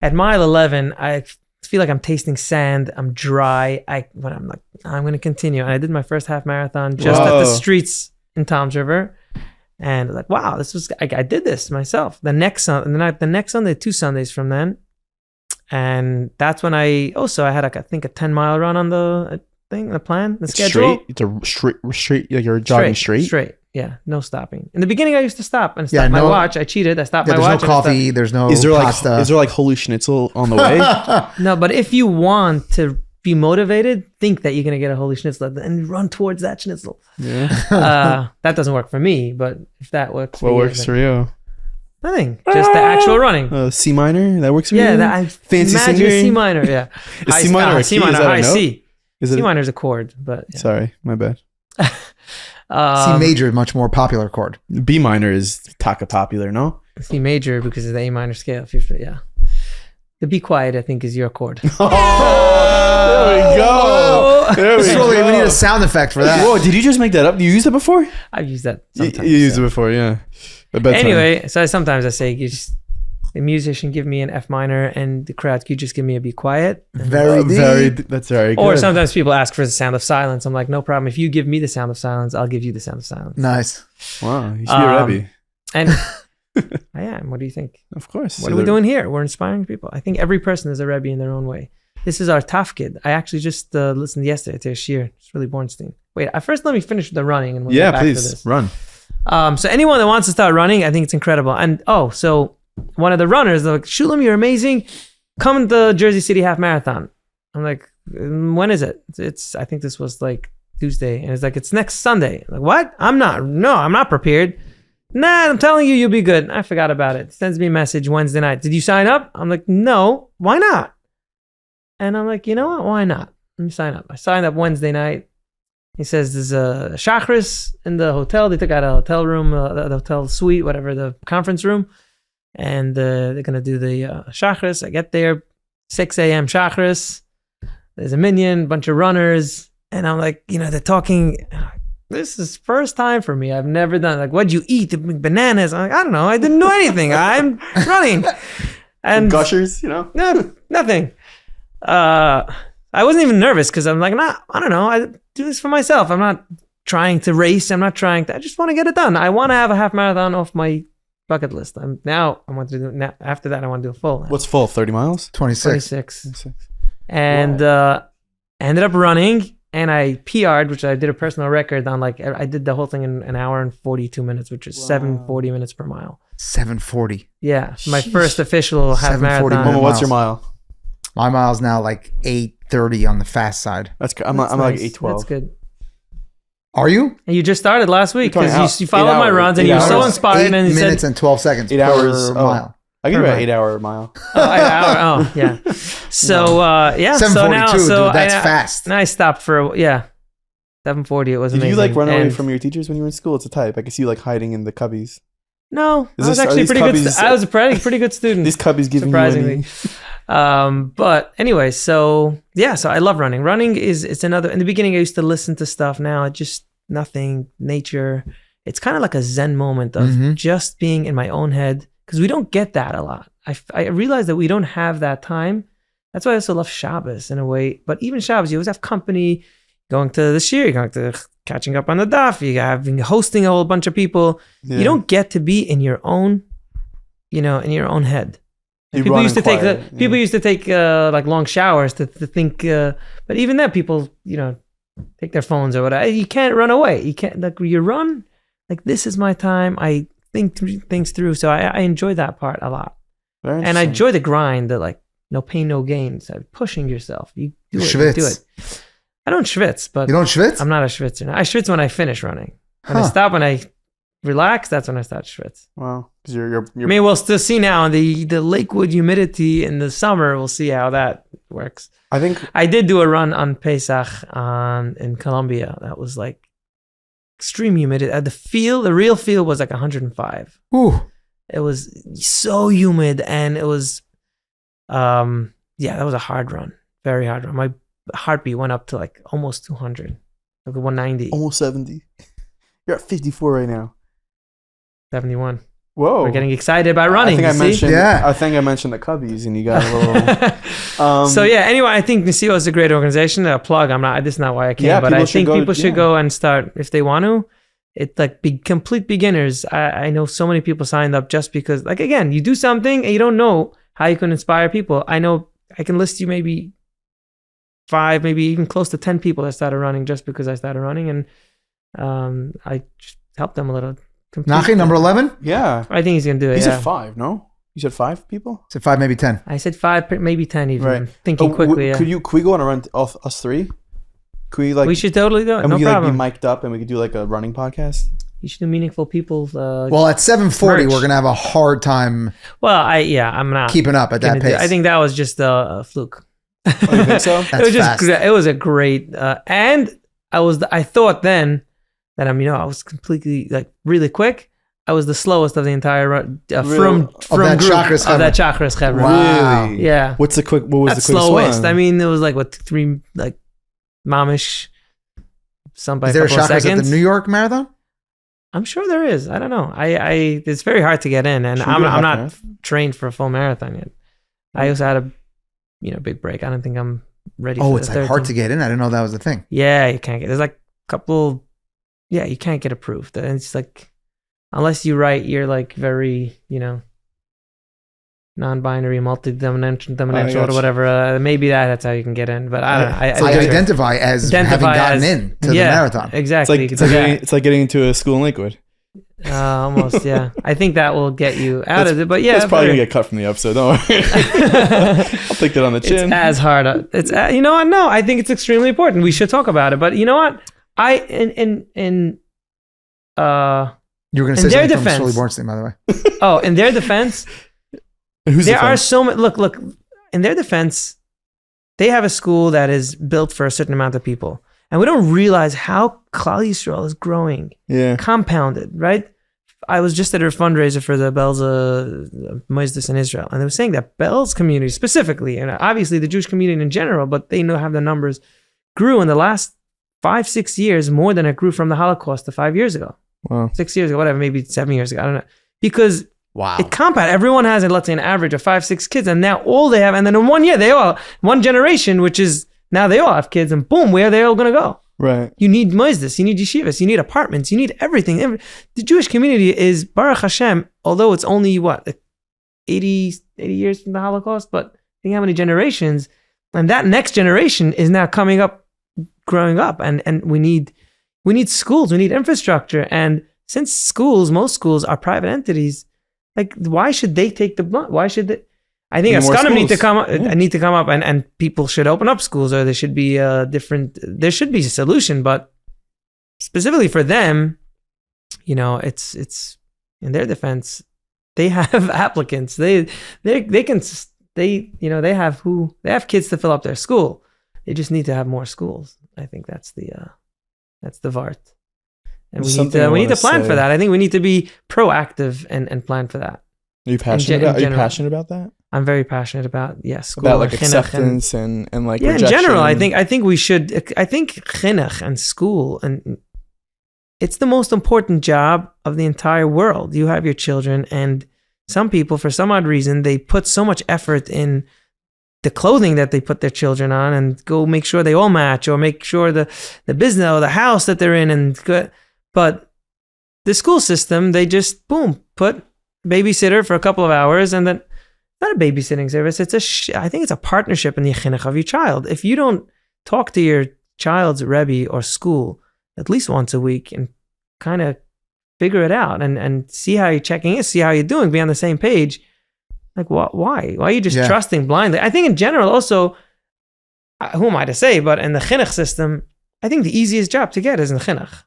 At mile 11, I feel like I'm tasting sand. I'm dry. But I'm like, I'm going to continue. And I did my first half marathon just at the streets in Toms River. And I was like, wow, I did this myself. The next Sunday, 2 Sundays from then. And that's when I had a 10-mile run on the plan, the schedule. It's a straight, like you're jogging straight? Straight. Yeah, no stopping. In the beginning, I used to stop and stop my watch. I cheated. I stopped my watch. There's no coffee. There's no pasta. Is there like holy schnitzel on the way? No, but if you want to be motivated, think that you're going to get a holy schnitzel and run towards that schnitzel. Yeah. That doesn't work for me, but if that works for you. What works for you? Nothing. Just the actual running. C minor? That works for you? Yeah. Fancy singer? C minor, yeah. Is C minor a key? C minor, high C. C minor is a chord, but... Yeah. Sorry, my bad. C major, much more popular chord. B minor is taka popular, no? C major because of the A minor scale. Yeah. The be quiet, I think, is your chord. Oh, there we go. There we go. We need a sound effect for that. Whoa, did you just make that up? You used it before? I've used that sometimes. You used it before, yeah. Anyway, so sometimes I say, the musician give me an F minor and the crowd could just give me a be quiet. Very that's very good. Or sometimes people ask for the sound of silence. I'm like, no problem. If you give me the sound of silence, I'll give you the sound of silence. Nice. Wow, you should be a Rebbe. And I am. What do you think? Of course. What are we doing here? We're inspiring people. I think every person is a Rebbe in their own way. This is our tafkid. I actually just listened yesterday to a shir. It's really Bornstein. Wait, first let me finish the running and we'll get back to this. Run. So anyone that wants to start running, I think it's incredible. And so one of the runners, they're like, Shulem, you're amazing. Come to the Jersey City Half Marathon. I'm like, when is it? I think this was like Tuesday. And it's like, it's next Sunday. I'm like, what? I'm not prepared. Nah, I'm telling you, you'll be good. I forgot about it. Sends me a message Wednesday night. Did you sign up? I'm like, no. Why not? And I'm like, you know what? Why not? Let me sign up. I signed up Wednesday night. He says there's a chakras in the hotel. They took out a hotel room, the hotel suite, whatever, the conference room. And they're going to do the chakras. I get there, 6 a.m. chakras. There's a minion, bunch of runners. And I'm like, they're talking. This is first time for me. I've never done like, what'd you eat? Bananas. I'm like, I don't know. I didn't do anything. I'm running. And gushers, No, nothing. I wasn't even nervous because I'm like, I don't know. I do this for myself. I'm not trying to race. I just want to get it done. I want to have a half marathon off my bucket list. After that, I want to do a full. What's full? 30 miles? 26. And ended up running. And I PR'd, which I did a personal record on I did the whole thing in an hour and 42 minutes, which is 7:40 minutes per mile. 7:40. Yeah. My first official half marathon. Mama, what's your mile? My mile's now like 8:30 on the fast side. That's good. I'm like 8:12. That's good. Are you? And you just started last week because you followed my runs and you were so inspired. 8 minutes and 12 seconds 8 hours per mile. I give you an 8-hour mile. 8 hour. Oh, yeah. So, yeah. 7:42, So dude, that's fast. And I stopped for, 7:40. It was amazing. Did you run away from your teachers when you were in school? It's a type. I can see you hiding in the cubbies. No, I was actually pretty good. I was a pretty good student. These cubbies giving surprisingly. But anyway, so I love running. Running it's another. In the beginning, I used to listen to stuff. Now, just nothing. Nature. It's kind of like a Zen moment of just being in my own head because we don't get that a lot. I realize that we don't have that time. That's why I also love Shabbos in a way. But even Shabbos, you always have company. going to the shir, going to catching up on the daf, you have hosting a whole bunch of people. Yeah. You don't get to be in your own, in your own head. You People run used to and take quiet, people used to take like long showers to think, but even then people take their phones or whatever. You can't run away. You can't you run like this is my time. I think things through. So I enjoy that part a lot, Very and I interesting. enjoy the grind. The like no pain no gain. So pushing yourself. You do it. You Schwitz. do it. I don't schwitz, but You don't schwitz? I'm not a schwitzer. I schwitz when I finish running. When I Huh. stop, when I relax, that's when I start to schwitz. Wow, because you're I mean, we'll still see now the Lakewood humidity in the summer. We'll see how that works. I think I did do a run on Pesach in Colombia. That was like extreme humidity. The real feel was like 105. Ooh. It was so humid, and it was, that was a hard run, very hard run. My heartbeat went up to like almost 200, like 190, almost 70. You're at 54 right now. 71. Whoa. We're getting excited by running. I think you see? Yeah. I think I mentioned the Cubbies, and you got a little. So yeah, anyway, I think Nasio is a great organization. A plug. This is not why I came, Yeah, but I think people should yeah. go and start if they want to. It's like complete beginners. I know so many people signed up just because, like, again, you do something and you don't know how you can inspire people. I know I can list you maybe 5, maybe even close to 10 people that started running just because I started running, and I just helped them a little. Nachi, number 11? Yeah. I think he's gonna do it. He Yeah. said 5, no? You said 5 people? Is it 5, maybe 10? I said 5, maybe 10 even. Right. Thinking quickly. Yeah. Could we go on a run, us 3? Could we like? We should totally do it. and No we could problem. like be mic'd up, and we could do like a running podcast. You should do meaningful people. Well, at 7:40, merch. we're going to have a hard time I'm not keeping up at that gonna do- pace. I think that was just a fluke. Oh, you think so? That's it was just fast. it was a great and I thought then that I was completely like really quick. I was the slowest of the entire run from that group Chakras of that Chevra. Chakras Chevra. Wow. Really? Yeah, What was the quickest slowest. one? I mean, it was like 3 like mamish. Some by Is a there a couple of Chakras at seconds. the New York Marathon? I'm sure there is. I don't know. I it's very hard to get in, and Should we I'm do a half not marathon? trained for a full marathon yet. I also had a big break. I don't think I'm ready. Oh, for it's the like hard 13. to get in. I didn't know that was a thing. Yeah, you can't get. There's like a couple. Yeah, you can't get approved. And it's like unless you write, you're like very non-binary, multi-dimensional, or whatever. Maybe that's how you can get in. But I don't know. So you identify as having gotten in to the marathon. Exactly. It's like getting into a school in Lakewood. Almost, yeah. I think that will get you out of it. But yeah, That's probably but- gonna get cut from the episode. Don't worry. I'll take that on the chin. It's as hard. It's you know what? No, I think it's extremely important. We should talk about it. But you know what? You were going to in say their something from defense- Shirley Bornstein, by the way. in their defense, Who's there the are fan? so many. Look. In their defense, they have a school that is built for a certain amount of people, and we don't realize how Klal Yisrael is growing, Yeah. compounded. Right? I was just at a fundraiser for the Belz Hasidic in Israel, and they were saying that Belz community specifically, and obviously the Jewish community in general, but they have the numbers, grew in the last 5-6 years more than it grew from the Holocaust to 5 years ago, Wow. 6 years ago, whatever, maybe 7 years ago. I don't know, because Wow. it compound. Everyone has, let's say, an average of 5-6 kids, and now all they have, and then in 1 year, one generation, which is now they all have kids, and boom, where are they all going to go? Right. You need moisdes, you need yeshivas, you need apartments, you need everything. The Jewish community is, Baruch Hashem, although it's only, 80 years from the Holocaust, but think how many generations, and that next generation is now growing up, and we need schools, we need infrastructure, and since most schools are private entities, like, why should they take the blunt? Why should they? I think Need more Askanim need to schools. come up. Yeah. Need to come up, and people should open up schools, or there should be there should be a solution. But specifically for them, it's in their defense, they have applicants. They have kids to fill up their school. They just need to have more schools. I think that's the Vart. And There's we something I need to wanna plan say. for that. I think we need to be proactive and plan for that. Are you passionate in about? Are you general. passionate about that? I'm very passionate about school About like and chinuch acceptance and like yeah, rejection. in general, I think we should. I think chinuch and school, and it's the most important job of the entire world. You have your children, and some people, for some odd reason, they put so much effort in the clothing that they put their children on and go make sure they all match, or make sure the business or the house that they're in and good. But the school system, they just put babysitter for a couple of hours, and then not a babysitting service. I think it's a partnership in the chinuch of your child. If you don't talk to your child's rebbe or school at least once a week and kind of figure it out and see how you're checking in, see how you're doing, be on the same page. Like, why? Why are you just trusting blindly? I think in general also, who am I to say, but in the chinuch system, I think the easiest job to get is in the chinuch.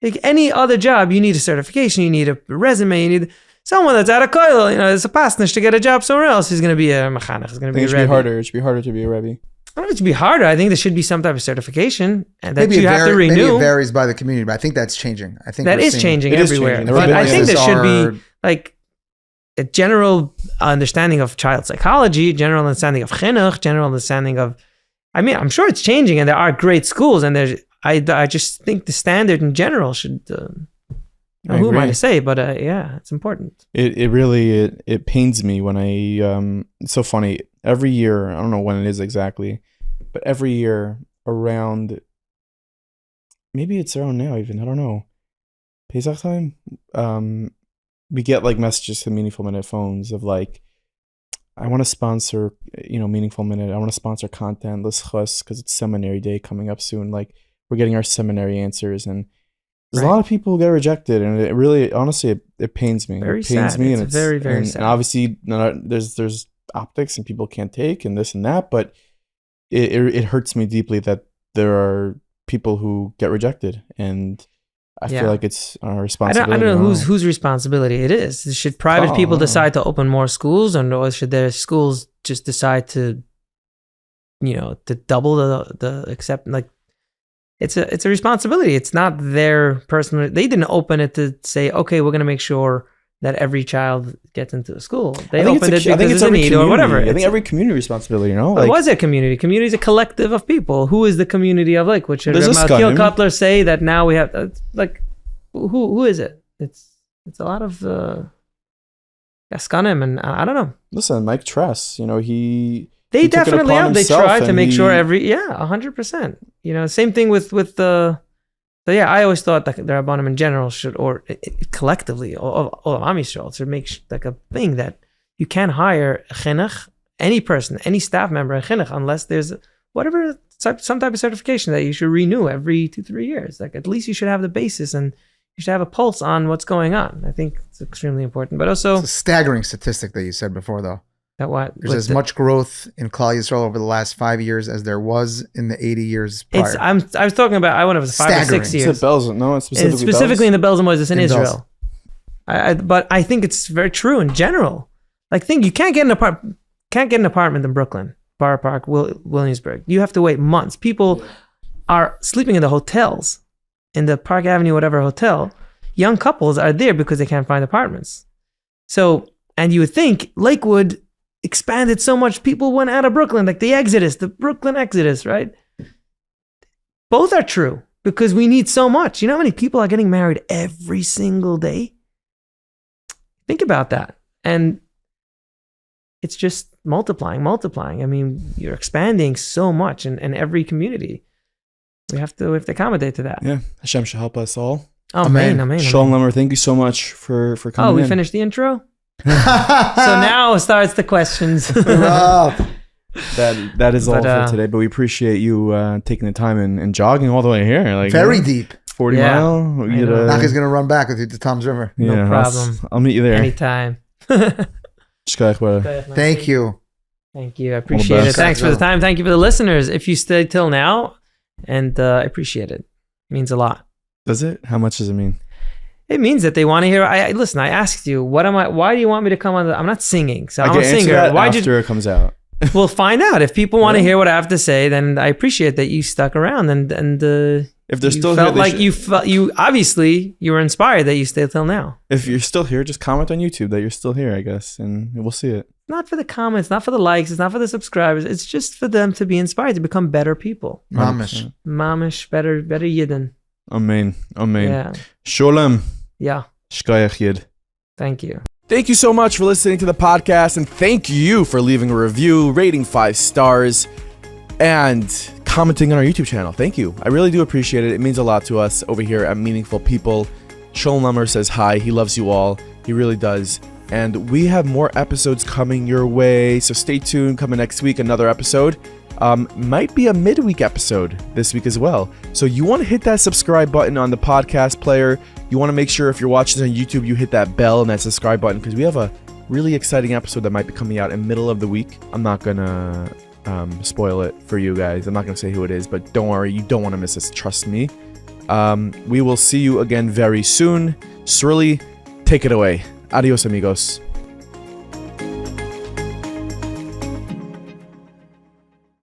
Like any other job, you need a certification, you need a resume, you need someone that's out of koil. It's a pasnish to get a job somewhere else. He's going to be a mechanech. He's going to be a rebbe. It should be harder to be a rebbe. I don't know if it should be harder. I think there should be some type of certification and that Maybe you have to renew. Maybe it varies by the community, but I think that's changing. I think that is changing everywhere. But I think there should be like a general understanding of child psychology, general understanding of chinuch, general understanding of, I mean, I'm sure it's changing and there are great schools and I just think the standard in general should, who am I to say, but it's important. It really pains me when it's so funny. Every year, I don't know when it is exactly, but every year around, maybe it's around now even, I don't know, Pesach time, we get like messages to Meaningful Minute phones of like, I want to sponsor, Meaningful Minute. I want to sponsor content, because it's seminary day coming up soon. Like, we're getting our seminary answers, and there's a lot of people who get rejected, and it really, honestly, it pains me. Very it pains sad. me, It's and very, very sad. And obviously, there's optics, and people can't take, and this and that, but it hurts me deeply that there are people who get rejected, and I feel like it's our responsibility. I don't know whose responsibility it is. Should private people decide to open more schools, or should their schools just decide to double the accept? Like, it's a responsibility. It's not their personal. They didn't open it to say, okay, we're going to make sure that every child gets into the school. They opened it because it's a need or whatever. I think every community responsibility, It was a community. Community is a collective of people. Who is the community of Lakewood? Should There's a Malkiel Cutler say that now we have who is it? It's a lot of Gaskanim, and I don't know. Listen, Mike Tress, They definitely have. They try to make sure 100%. Same thing with the. So I always thought that the Rabbanim in general should, or collectively, all of Am Yisrael should make like a thing that you can't hire a chinuch, any person, any staff member in chinuch, unless there's some type of certification that you should renew every 2-3 years. Like, at least you should have the basis and you should have a pulse on what's going on. I think it's extremely important. But also, it's a staggering statistic that you said before, though. That what? There's as much growth in Klal Yisrael over the last 5 years as there was in the 80 years prior. I was talking about, when it was 5 or 6 years. It's Belz, no, it's specifically in the Belz and Moses in Israel. Belz. But I think it's very true in general. Like, you can't get an apartment in Brooklyn, Borough Park, Williamsburg. You have to wait months. People are sleeping in the hotels, in the Park Avenue, whatever hotel. Young couples are there because they can't find apartments. So, and you would think Lakewood expanded so much, people went out of Brooklyn, like the Brooklyn exodus, right? Both are true because we need so much. You know how many people are getting married every single day? Think about that. And it's just multiplying. I mean, you're expanding so much in every community. We have to accommodate to that. Yeah. Hashem should help us all. Amen. Shulem Lemmer, thank you so much for coming in. We finished the intro? So now starts the questions. That is all for today, but we appreciate you taking the time and jogging all the way here. Like, very deep. 40 mile. Nachi's gonna run back with you to Tom's River. No problem. I'll meet you there. Anytime. Thank you. Thank you. I appreciate it. Thanks for the time. Thank you for the listeners. If you stayed till now, and I appreciate it. It means a lot. Does it? How much does it mean? It means that they want to hear. Listen. I asked you, why do you want me to come on? I'm not singing, so I'm a singer. After it comes out, we'll find out. If people want to hear what I have to say, then I appreciate that you stuck around and if they're still felt here, like you obviously you were inspired that you stayed till now. If you're still here, just comment on YouTube that you're still here, I guess, and we'll see it. Not for the comments, not for the likes, it's not for the subscribers. It's just for them to be inspired to become better people. Mamish, better Yidden. Amen. Yeah. Schulem. Yeah. Shkayach Yid. Thank you. Thank you so much for listening to the podcast, and thank you for leaving a review, rating 5 stars, and commenting on our YouTube channel. Thank you. I really do appreciate it. It means a lot to us over here at Meaningful People. Shulem Lemmer says hi. He loves you all. He really does. And we have more episodes coming your way, so stay tuned. Coming next week, another episode. Might be a midweek episode this week as well. So you want to hit that subscribe button on the podcast player. You want to make sure if you're watching on YouTube, you hit that bell and that subscribe button, because we have a really exciting episode that might be coming out in the middle of the week. I'm not going to spoil it for you guys. I'm not going to say who it is, but don't worry. You don't want to miss this. Trust me. We will see you again very soon. Srili, take it away. Adios, amigos.